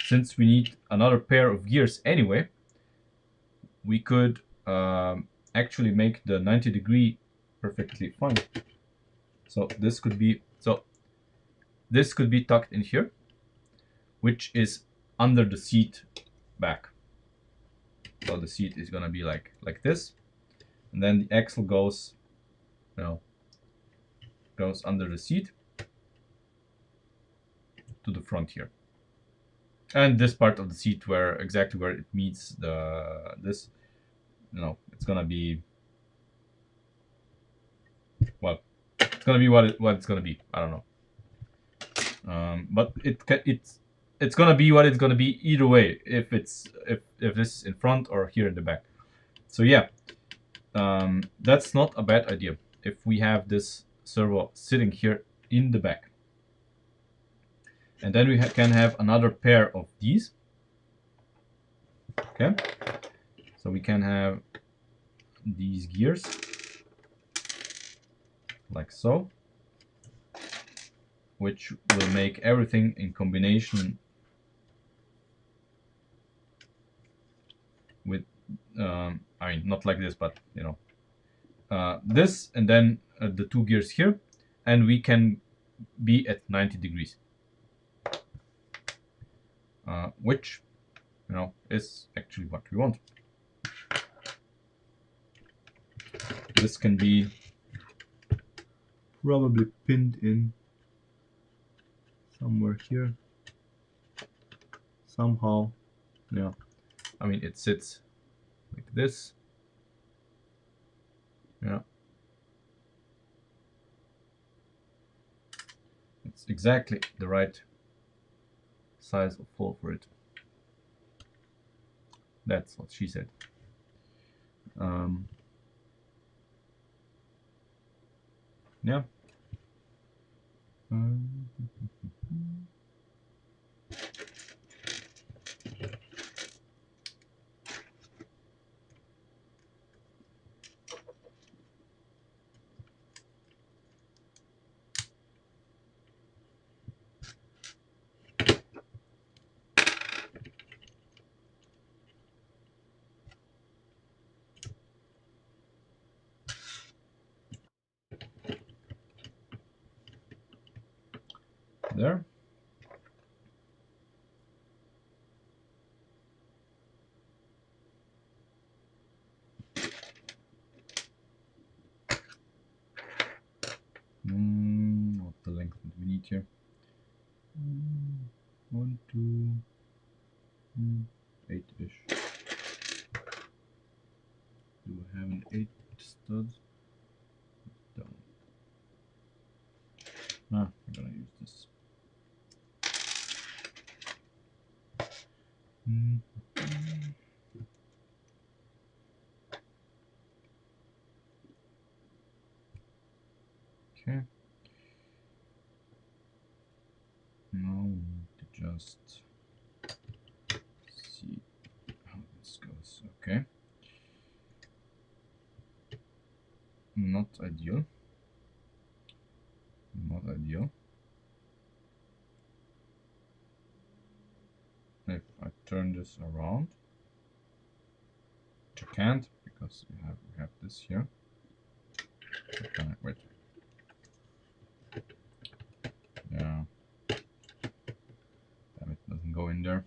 since we need another pair of gears anyway, we could actually make the 90-degree perfectly fine. So this could be tucked in here, which is under the seat back. So the seat is gonna be like this, and then the axle goes, goes under the seat to the front here. And this part of the seat, where exactly where it meets this, it's gonna be, well, it's gonna be what it's gonna be. I don't know. But it's gonna be what it's gonna be either way, if this is in front or here in the back. So yeah, that's not a bad idea if we have this servo sitting here in the back. And then we can have another pair of these. Okay, so we can have these gears like so. which will make everything in combination with, I mean, not like this, but you know, this, and then the two gears here, and we can be at 90 degrees, which, you know, is actually what we want. This can be probably pinned in somewhere here somehow. Yeah, I mean, it sits like this. Yeah, it's exactly the right size of hole for it. That's what she said. Yeah. There. What the length do we need here? 1, 2, 8-ish. Do I have an 8 stud? Down. I'm gonna use this. Okay. Now we need to just see how this goes. Okay. Not ideal. Not ideal. If I turn this around, which I can't because we have this here. Can I wait? Yeah. Damn, it doesn't go in there.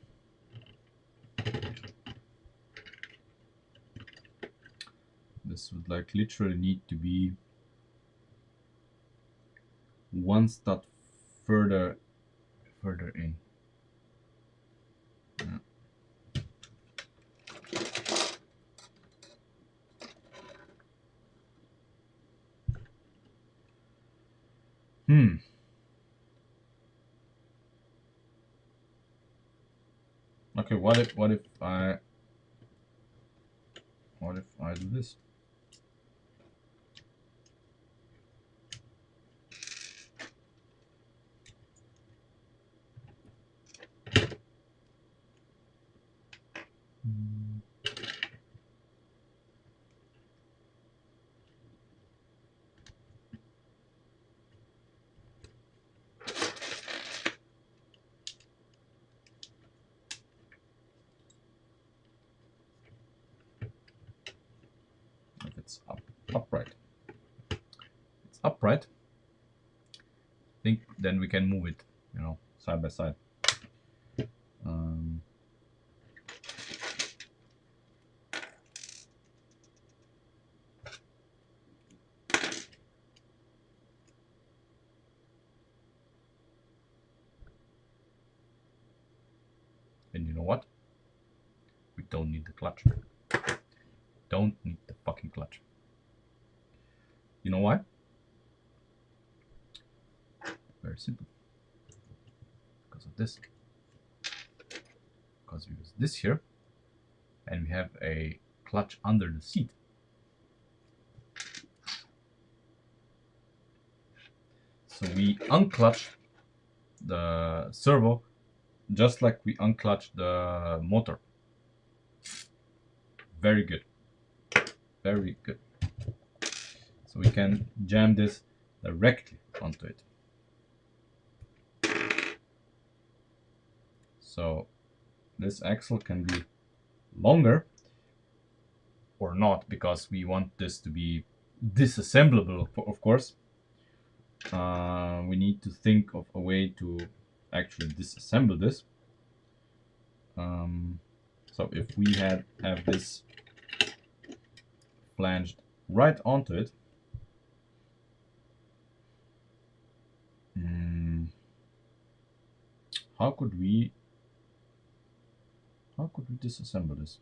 This would like literally need to be one stud further in. Yeah. Okay, what if I do this? If it's upright. It's upright. I think then we can move it, you know, side by side. And you know what? We don't need the clutch. Don't need the fucking clutch. You know why? Very simple. Because of this. Because we use this here, and we have a clutch under the seat. So we unclutch the servo just like we unclutch the motor. Very good. Very good. So we can jam this directly onto it. So this axle can be longer or not, because we want this to be disassemblable, of course. We need to think of a way to actually disassemble this. So if we have this flanged right onto it, how could we disassemble this?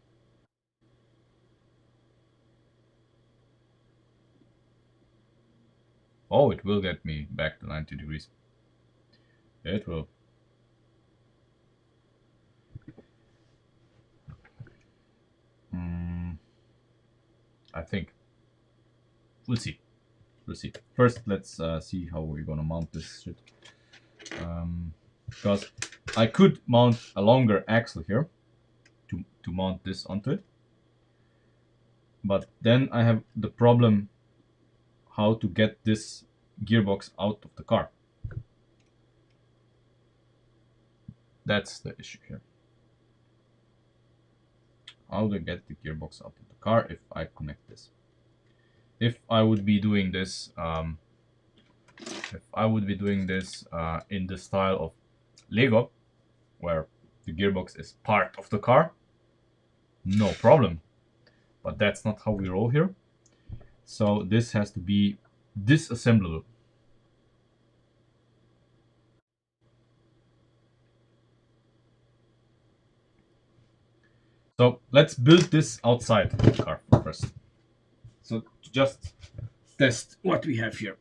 Oh, it will get me back to 90 degrees. It will. I think. We'll see. We'll see. First, let's see how we're gonna mount this shit. Because I could mount a longer axle here to mount this onto it. But then I have the problem how to get this gearbox out of the car. That's the issue here. How do I get the gearbox out of the car if I connect this? If I would be doing this, in the style of Lego, where the gearbox is part of the car, no problem. But that's not how we roll here. So this has to be disassemblable. So let's build this outside the car first. So to just test what we have here.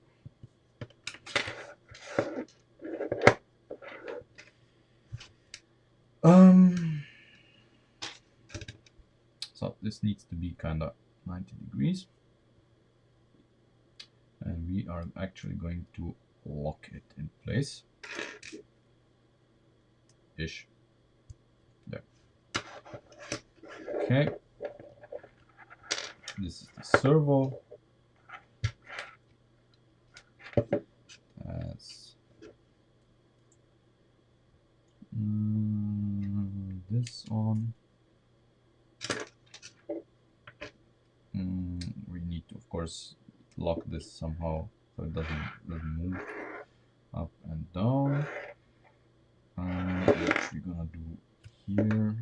So this needs to be kind of 90 degrees. And we are actually going to lock it in place. Ish. There. Okay. This is the servo. As this on. We need to, of course, lock this somehow so it doesn't move up and down. What we're gonna do here.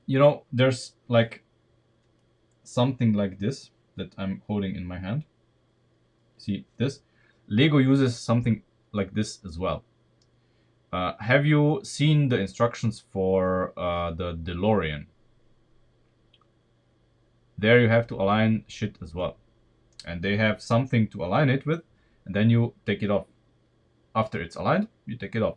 You know, there's like something like this that I'm holding in my hand. See this? Lego uses something like this as well. Have you seen the instructions for the DeLorean? There you have to align shit as well. And they have something to align it with, and then you take it off. After it's aligned, you take it off.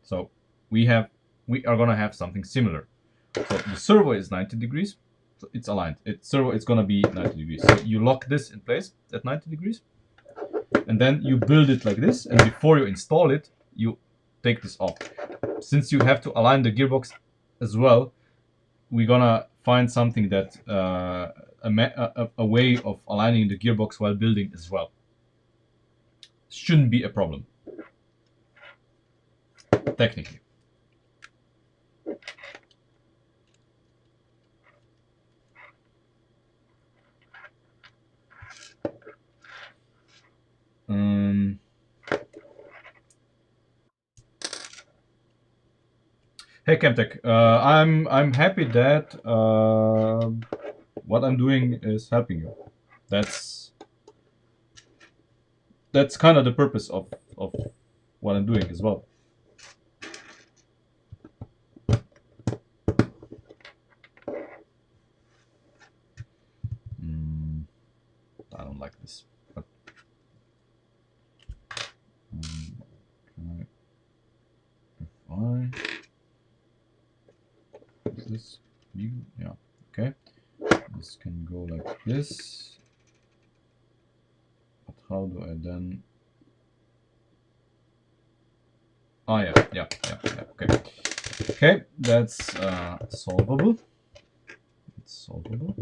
So we are gonna have something similar. So the servo is 90 degrees, so it's aligned. Servo is gonna be 90 degrees. So you lock this in place at 90 degrees, and then you build it like this, and before you install it, you take this off. Since you have to align the gearbox as well, we're gonna find something that a way of aligning the gearbox while building as well. Shouldn't be a problem, technically. Hey Countach, I'm happy that what I'm doing is helping you. That's kind of the purpose of what I'm doing as well. I don't like this. But, if I is this Yeah, okay. This can go like this. But how do I then? Oh yeah, okay. Okay, that's solvable. It's solvable.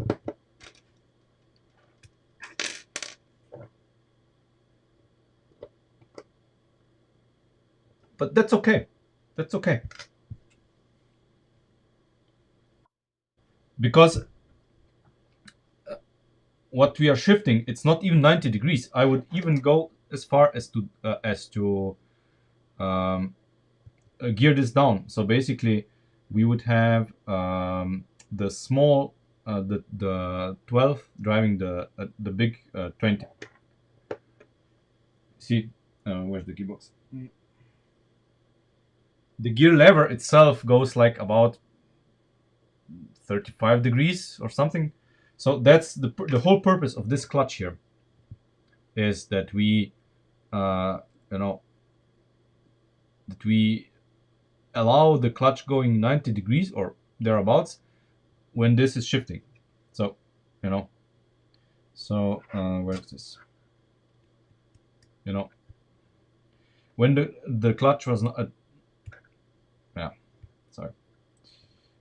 But that's okay. That's okay. Because what we are shifting, it's not even 90 degrees. I would even go as far as to um, gear this down. So basically, we would have the small, the 12 driving the big 20. See, where's the gearbox? The gear lever itself goes like about 35 degrees or something. So that's the whole purpose of this clutch here, is that we you know that we allow the clutch going 90 degrees or thereabouts when this is shifting. So so where's this? When the clutch was not yeah, sorry,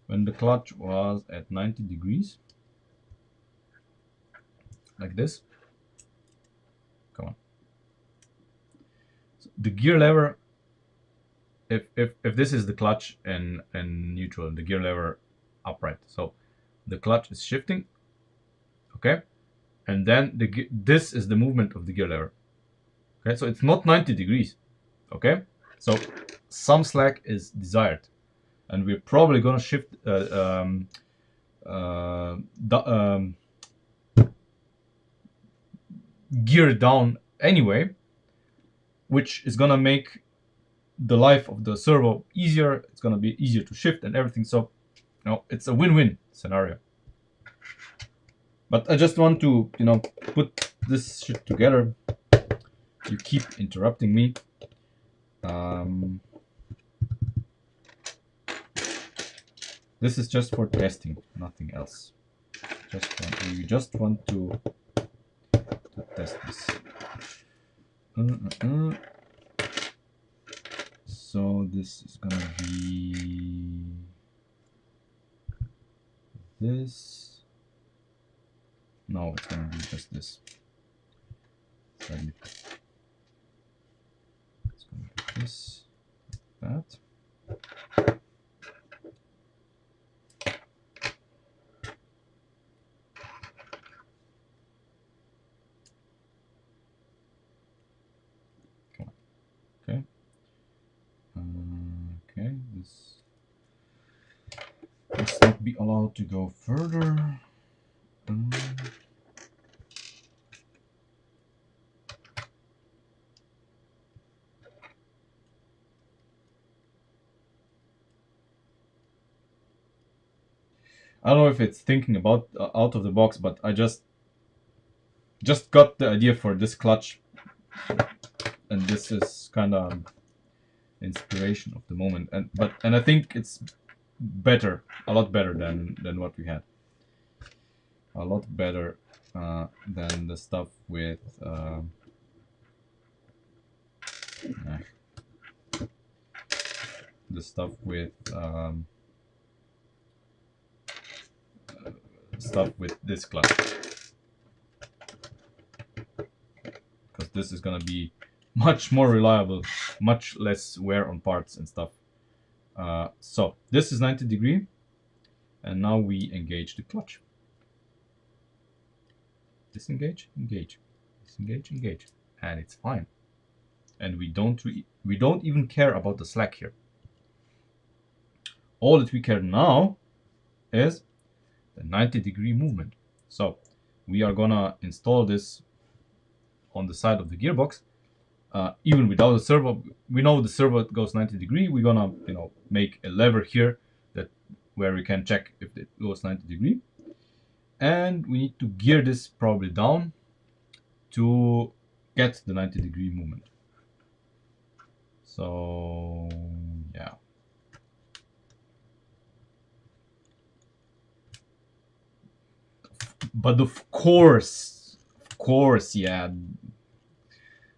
when the clutch was at 90 degrees like this, come on. So the gear lever, if this is the clutch and neutral, the gear lever upright, so the clutch is shifting, okay, and then this is the movement of the gear lever, okay, so it's not 90 degrees, okay, so some slack is desired, and we're probably gonna shift gear down anyway, which is gonna make the life of the servo easier. It's gonna be easier to shift and everything. So, it's a win-win scenario. But I just want to, put this shit together. You keep interrupting me. This is just for testing, nothing else. You just want to test this. So this is gonna be this. No, it's gonna be just this. Sadly. It's gonna be this, that. Okay. Okay. This must not be allowed to go further. I don't know if it's thinking about out of the box, but I just got the idea for this clutch, and this is kind of inspiration of the moment, and I think it's better, a lot better than what we had, a lot better than the stuff with the stuff with this clutch, because this is gonna be much more reliable, much less wear on parts and stuff. So this is 90 degree, and now we engage the clutch. Disengage, engage, disengage, engage, and it's fine. And we don't even care about the slack here. All that we care now is the 90 degree movement. So we are gonna install this on the side of the gearbox, even without the servo. We know the servo goes 90 degree. We're gonna make a lever here where we can check if it goes 90 degree, and we need to gear this probably down to get the 90 degree movement. So yeah. But of course, yeah,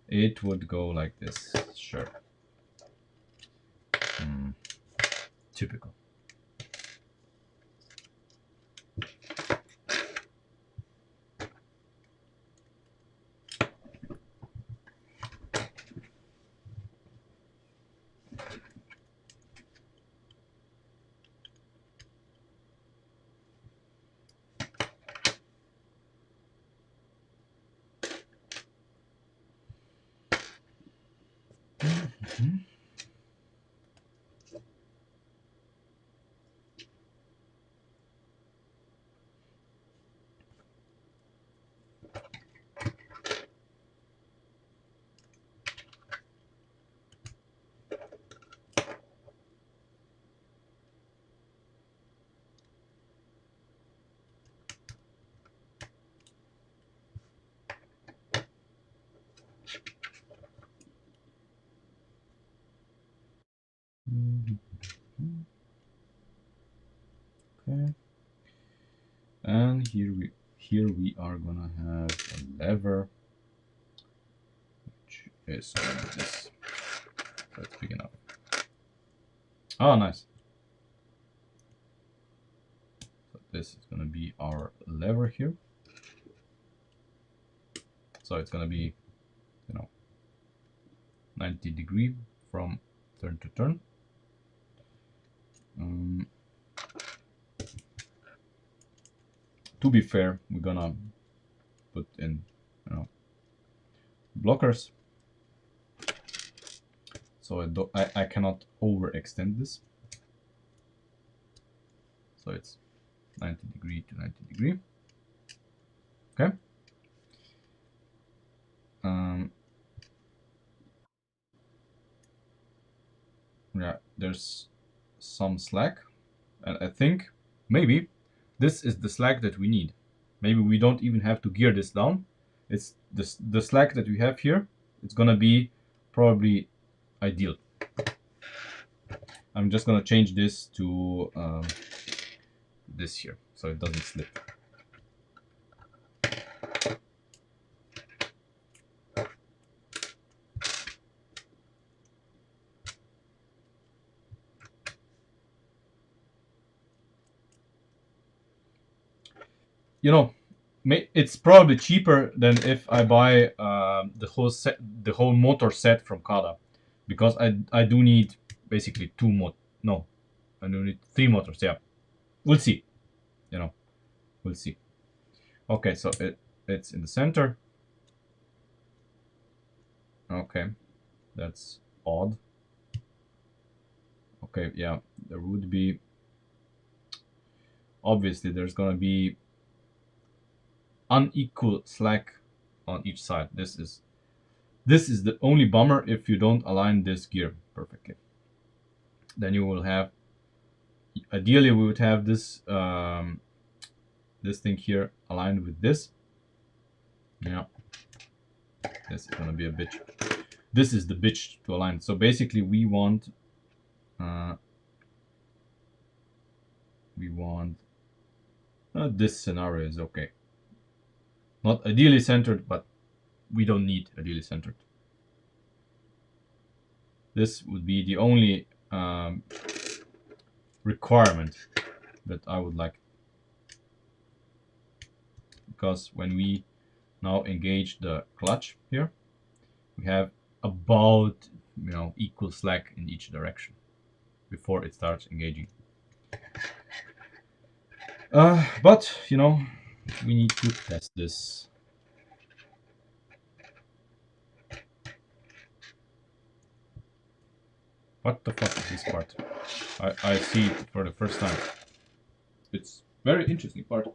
it would go like this. Sure. Typical. Okay. And here we are gonna have a lever, which is like this. That's big enough. Oh, nice. So this is gonna be our lever here. So it's gonna be, 90-degree from turn to turn. To be fair, we're gonna put in, blockers, so I cannot overextend this. So it's 90-degree to 90-degree. Okay. Yeah, there's some slack, and I think maybe this is the slack that we need. Maybe we don't even have to gear this down. It's the slack that we have here. It's gonna be probably ideal. I'm just gonna change this to this here, so it doesn't slip. It's probably cheaper than if I buy the whole motor set from Kada, because I do need basically no, I do need 3 motors. Yeah, we'll see. We'll see. Okay, so it's in the center. Okay, that's odd. Okay, yeah, there would be, obviously there's gonna be unequal slack on each side. This is the only bummer if you don't align this gear perfectly. Then you will have, ideally we would have this this thing here aligned with this. Yeah, this is gonna be a bitch. This is the bitch to align. So basically we want this scenario is okay. Not ideally centered, but we don't need ideally centered. This would be the only requirement that I would like, because when we now engage the clutch here, we have about equal slack in each direction before it starts engaging. But we need to test this. What the fuck is this part? I see it for the first time. It's very interesting part.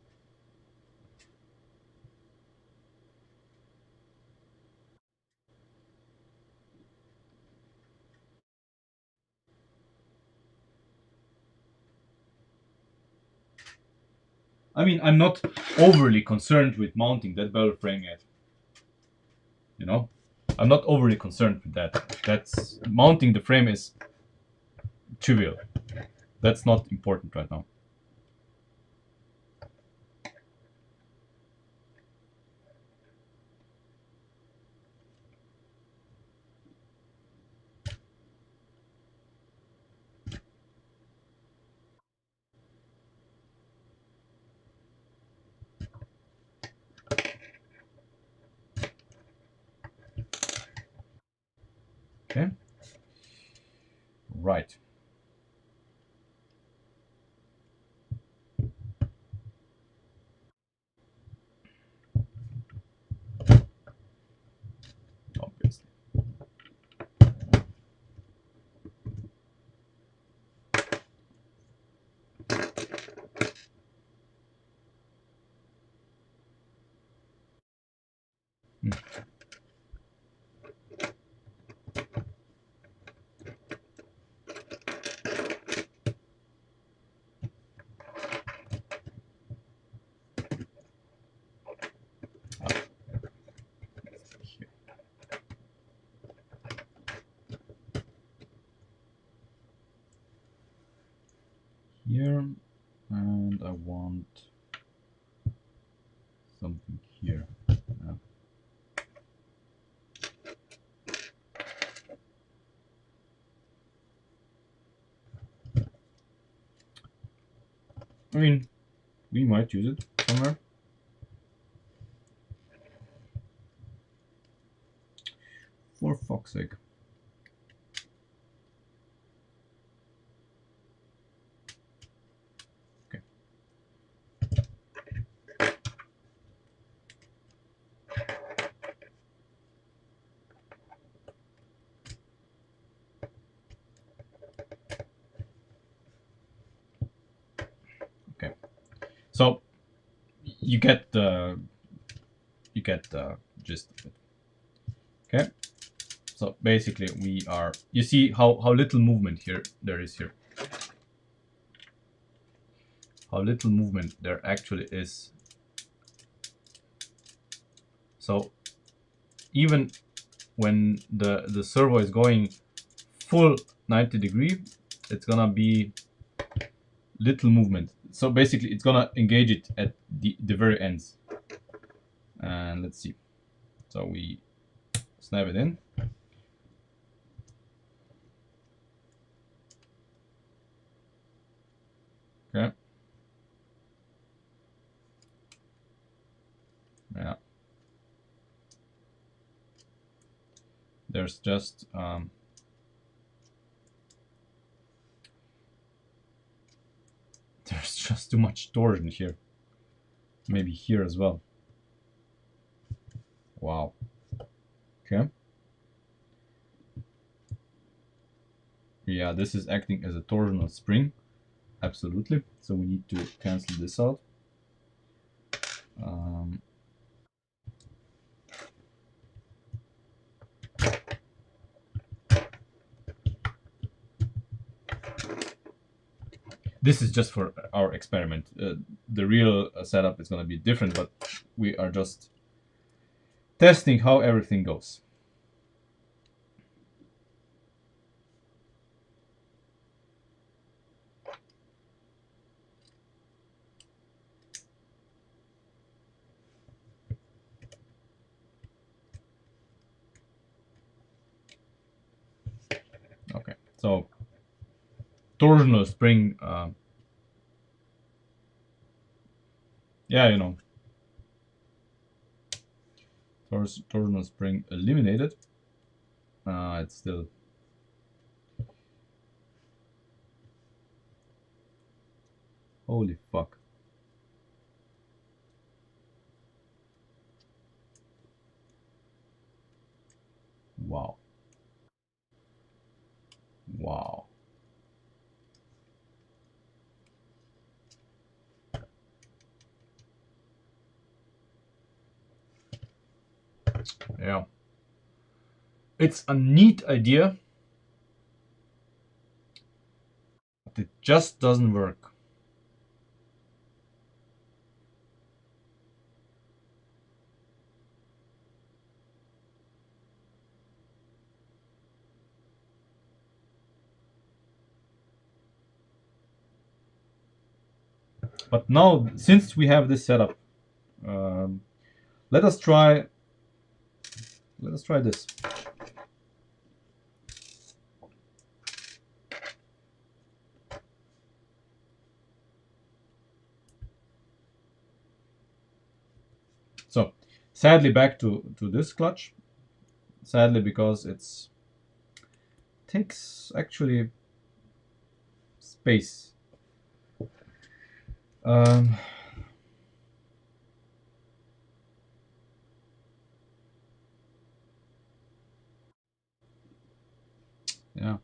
I mean, I'm not overly concerned with mounting that barrel frame yet. I'm not overly concerned with that. That's mounting the frame is trivial. That's not important right now. Okay. Right. Obviously. Hmm. Here. Here, and I want something here. I mean, we might use it somewhere. For fuck's sake. Okay. Okay. So you get the gist of it. Okay. So basically, we are. You see how little movement here there is here. How little movement there actually is. So even when the servo is going full 90 degree, it's gonna be little movement. So basically, it's gonna engage it at the very ends. And let's see. So we snap it in. Okay. Yeah. There's just there's just too much torsion here. Maybe here as well. Wow. Okay. Yeah, this is acting as a torsional spring. Absolutely. So we need to cancel this out. Um, this is just for our experiment. The real setup is going to be different, but we are just testing how everything goes. Okay, so torsional spring, yeah, you know, torsional spring eliminated. It's still holy fuck. Wow. Wow. Yeah. It's a neat idea, but it just doesn't work. But now, since we have this setup, um, let us try. Let us try this. So, sadly, back to this clutch. Sadly, because it's takes actually space. Yeah.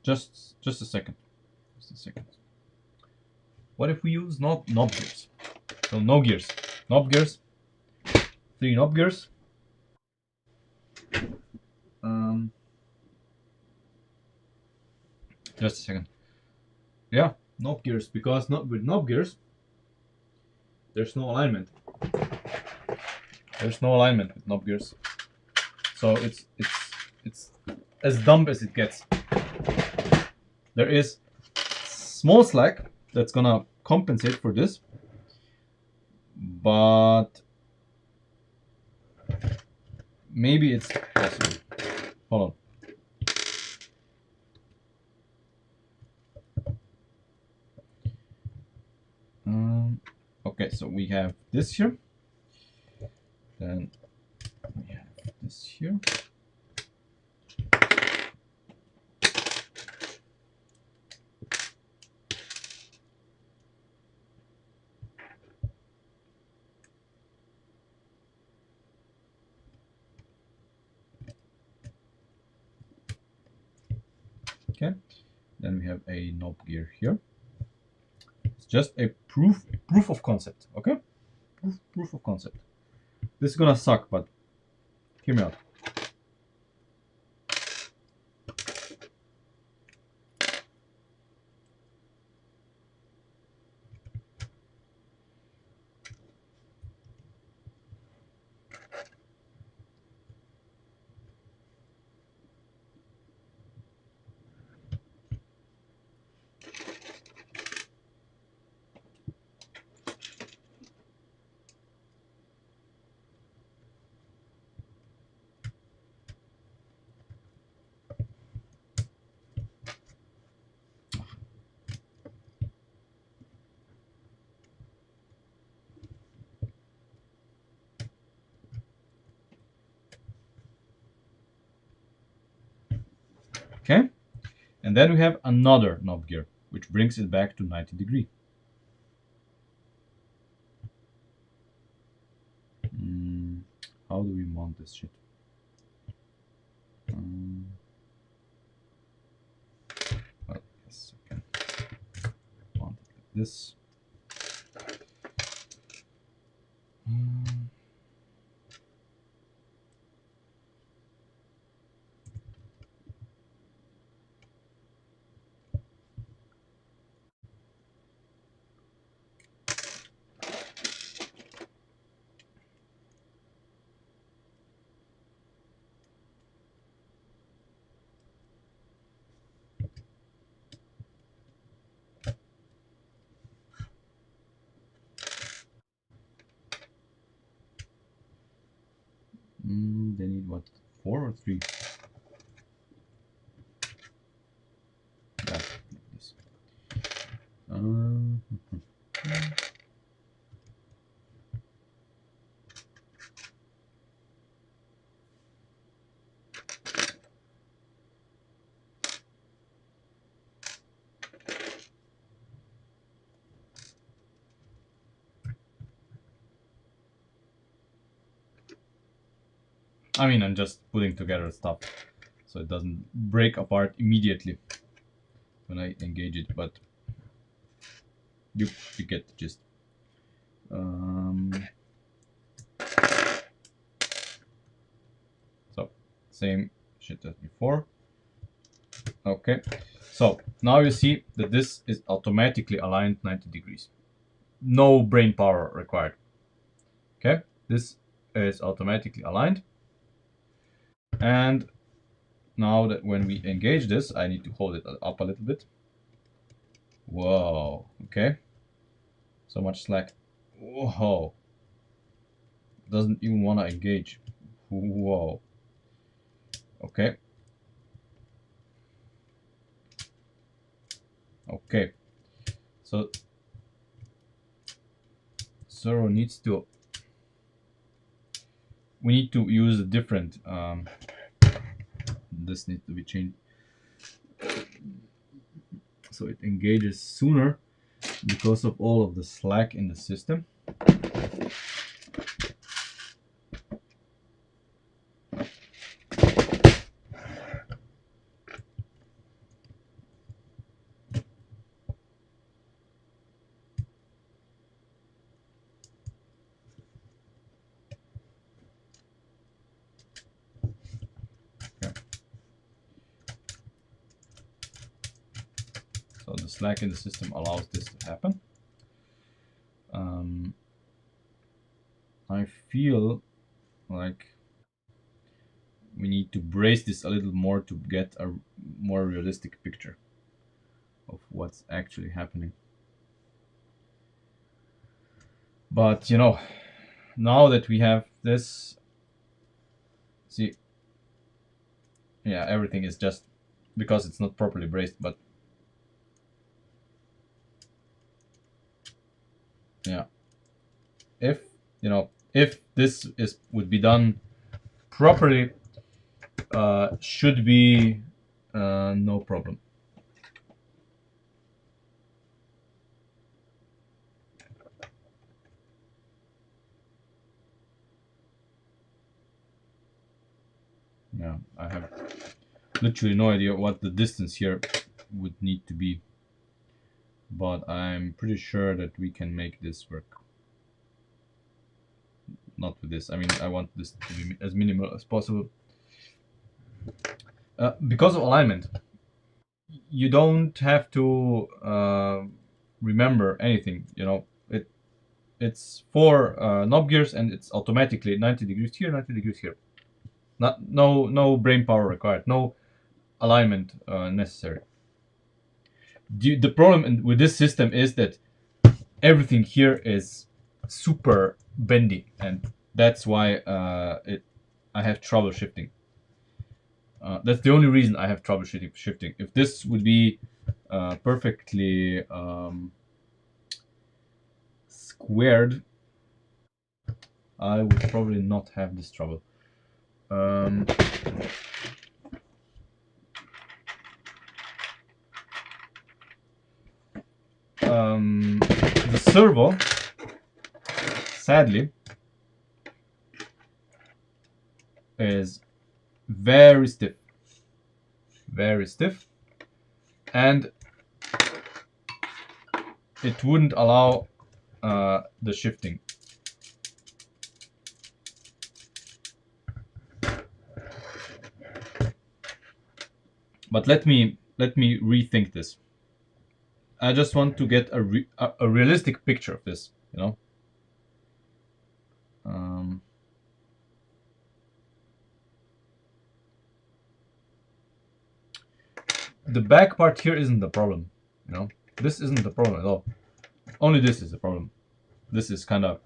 Just a second. Just a second. What if we use knob gears? So no gears. Knob gears. 3 knob gears. Just a second. Yeah, knob gears, because not with knob gears there's no alignment. There's no alignment with knob gears. So it's as dumb as it gets. There is small slack that's gonna compensate for this, but maybe it's possible. Hold on. Okay, so we have this here, then we have this here. Okay, then we have a knob gear here. It's just a proof of concept. Okay, proof of concept. This is gonna suck, but hear me out. Okay, and then we have another knob gear, which brings it back to 90 degree. How do we mount this shit? Well, yes, I can mount it like this. They need what? 4 or 3? Yeah, like this. I mean, I'm just putting together stuff so it doesn't break apart immediately when I engage it, but you get the gist. So, same shit as before. Okay, so now you see that this is automatically aligned 90 degrees. No brain power required. Okay, this is automatically aligned. And now that when we engage this, I need to hold it up a little bit. Whoa, okay. So much slack. Whoa. Doesn't even want to engage. Whoa. Okay. Okay, so servo needs to. We need to use a different. This needs to be changed so it engages sooner because of all of the slack in the system. Okay. So the slack in the system allows this to happen. I feel like we need to brace this a little more to get a more realistic picture of what's actually happening. But you know, now that we have this, see, yeah, everything is just because it's not properly braced, but yeah, if you know, if this is would be done properly, should be no problem. Yeah, I have literally no idea what the distance here would need to be, but I'm pretty sure that we can make this work. Not with this. I mean, I want this to be as minimal as possible. Because of alignment, you don't have to remember anything. You know, it's four knob gears, and it's automatically 90 degrees here, 90 degrees here. No brain power required. No alignment necessary. The problem with this system is that everything here is super bendy, and that's why I have trouble shifting. That's the only reason I have trouble shifting. If this would be perfectly squared, I would probably not have this trouble. The servo, sadly, is very stiff, and it wouldn't allow the shifting. But let me rethink this. I just want to get a realistic picture of this, you know. The back part here isn't the problem, you know. This isn't the problem at all. Only this is the problem. This is kind of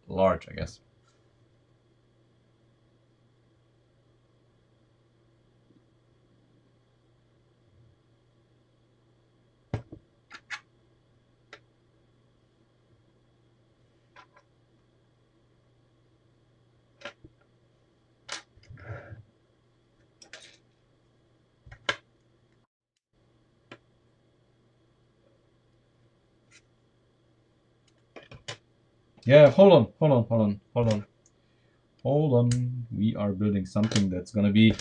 large, I guess. Yeah, hold on. We are building something that's gonna be a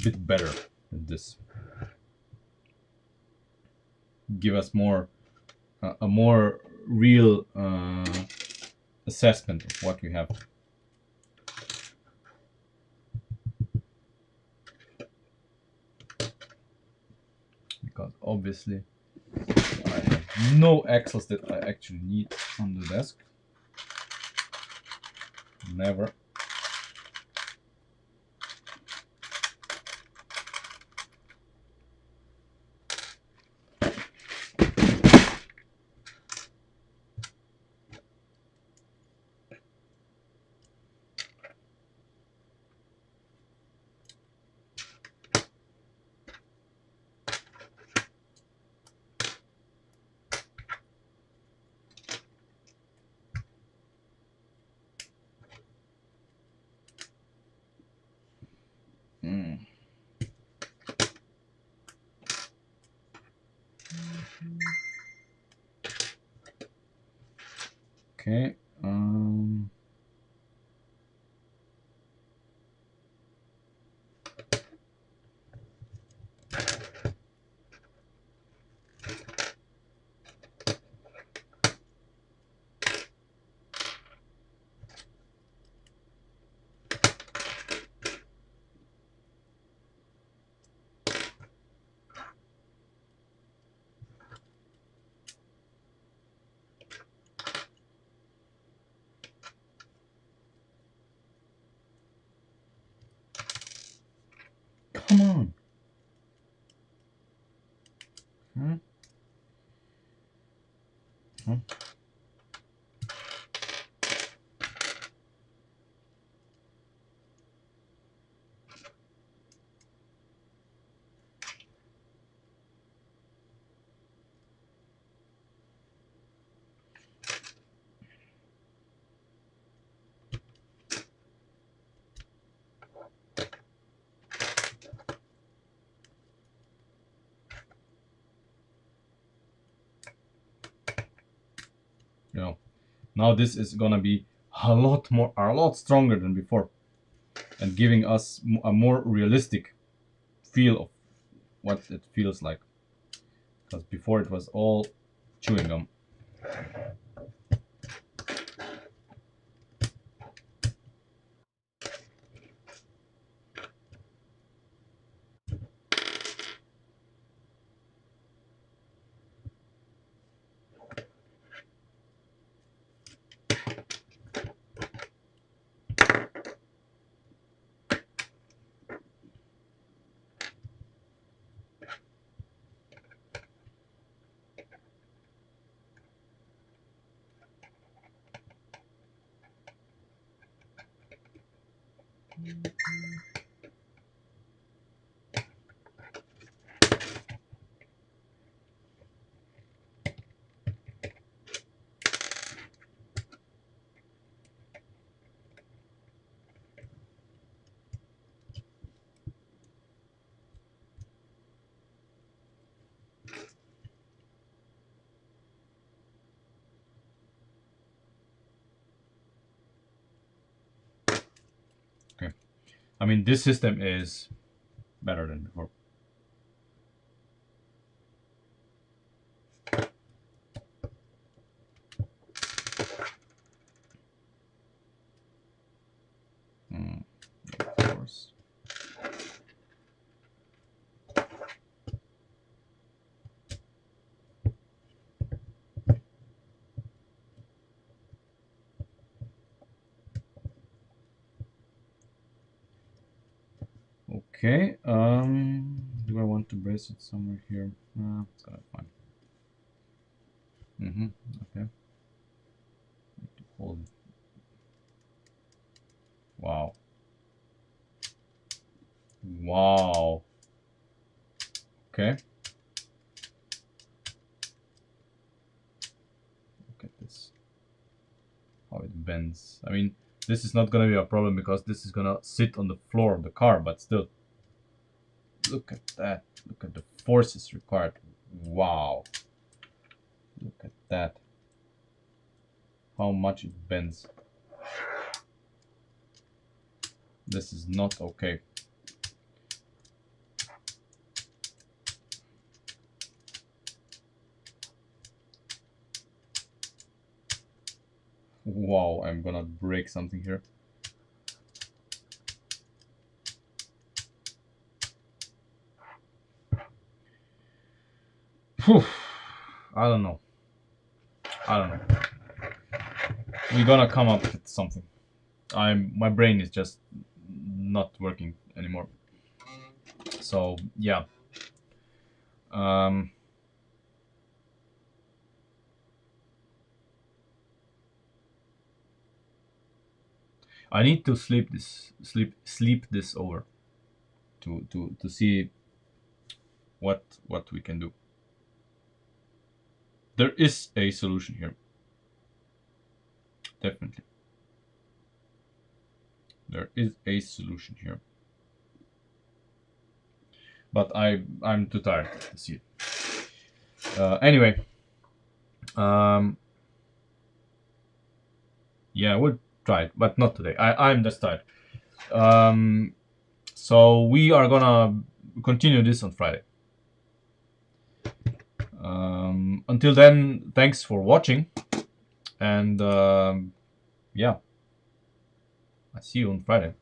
bit better than this. Give us more, a more real assessment of what we have. Because obviously I have no axles that I actually need on the desk. Never. Okay. Come on. Hmm? Hmm? You know, now this is gonna be a lot stronger than before, and giving us a more realistic feel of what it feels like. Because before it was all chewing gum. Okay. I mean, this system is better than before. Of course. Okay. Do I want to brace it somewhere here? It's gonna be fine. Okay. Hold. Wow. Wow. Okay. Look at this. How it bends. I mean, this is not gonna be a problem because this is gonna sit on the floor of the car, but still. Look at that. Look at the forces required. Wow. Look at that. How much it bends. This is not okay. Wow, I'm gonna break something here. Whew. I don't know. I don't know. We're gonna come up with something. My brain is just not working anymore. So yeah. Um, I need to sleep this over to see what we can do. There is a solution here. Definitely. There is a solution here. But I'm too tired to see it. Anyway, yeah, we'll try it, but not today. I'm just tired. So we are gonna continue this on Friday. Until then, thanks for watching, and yeah, I see you on Friday.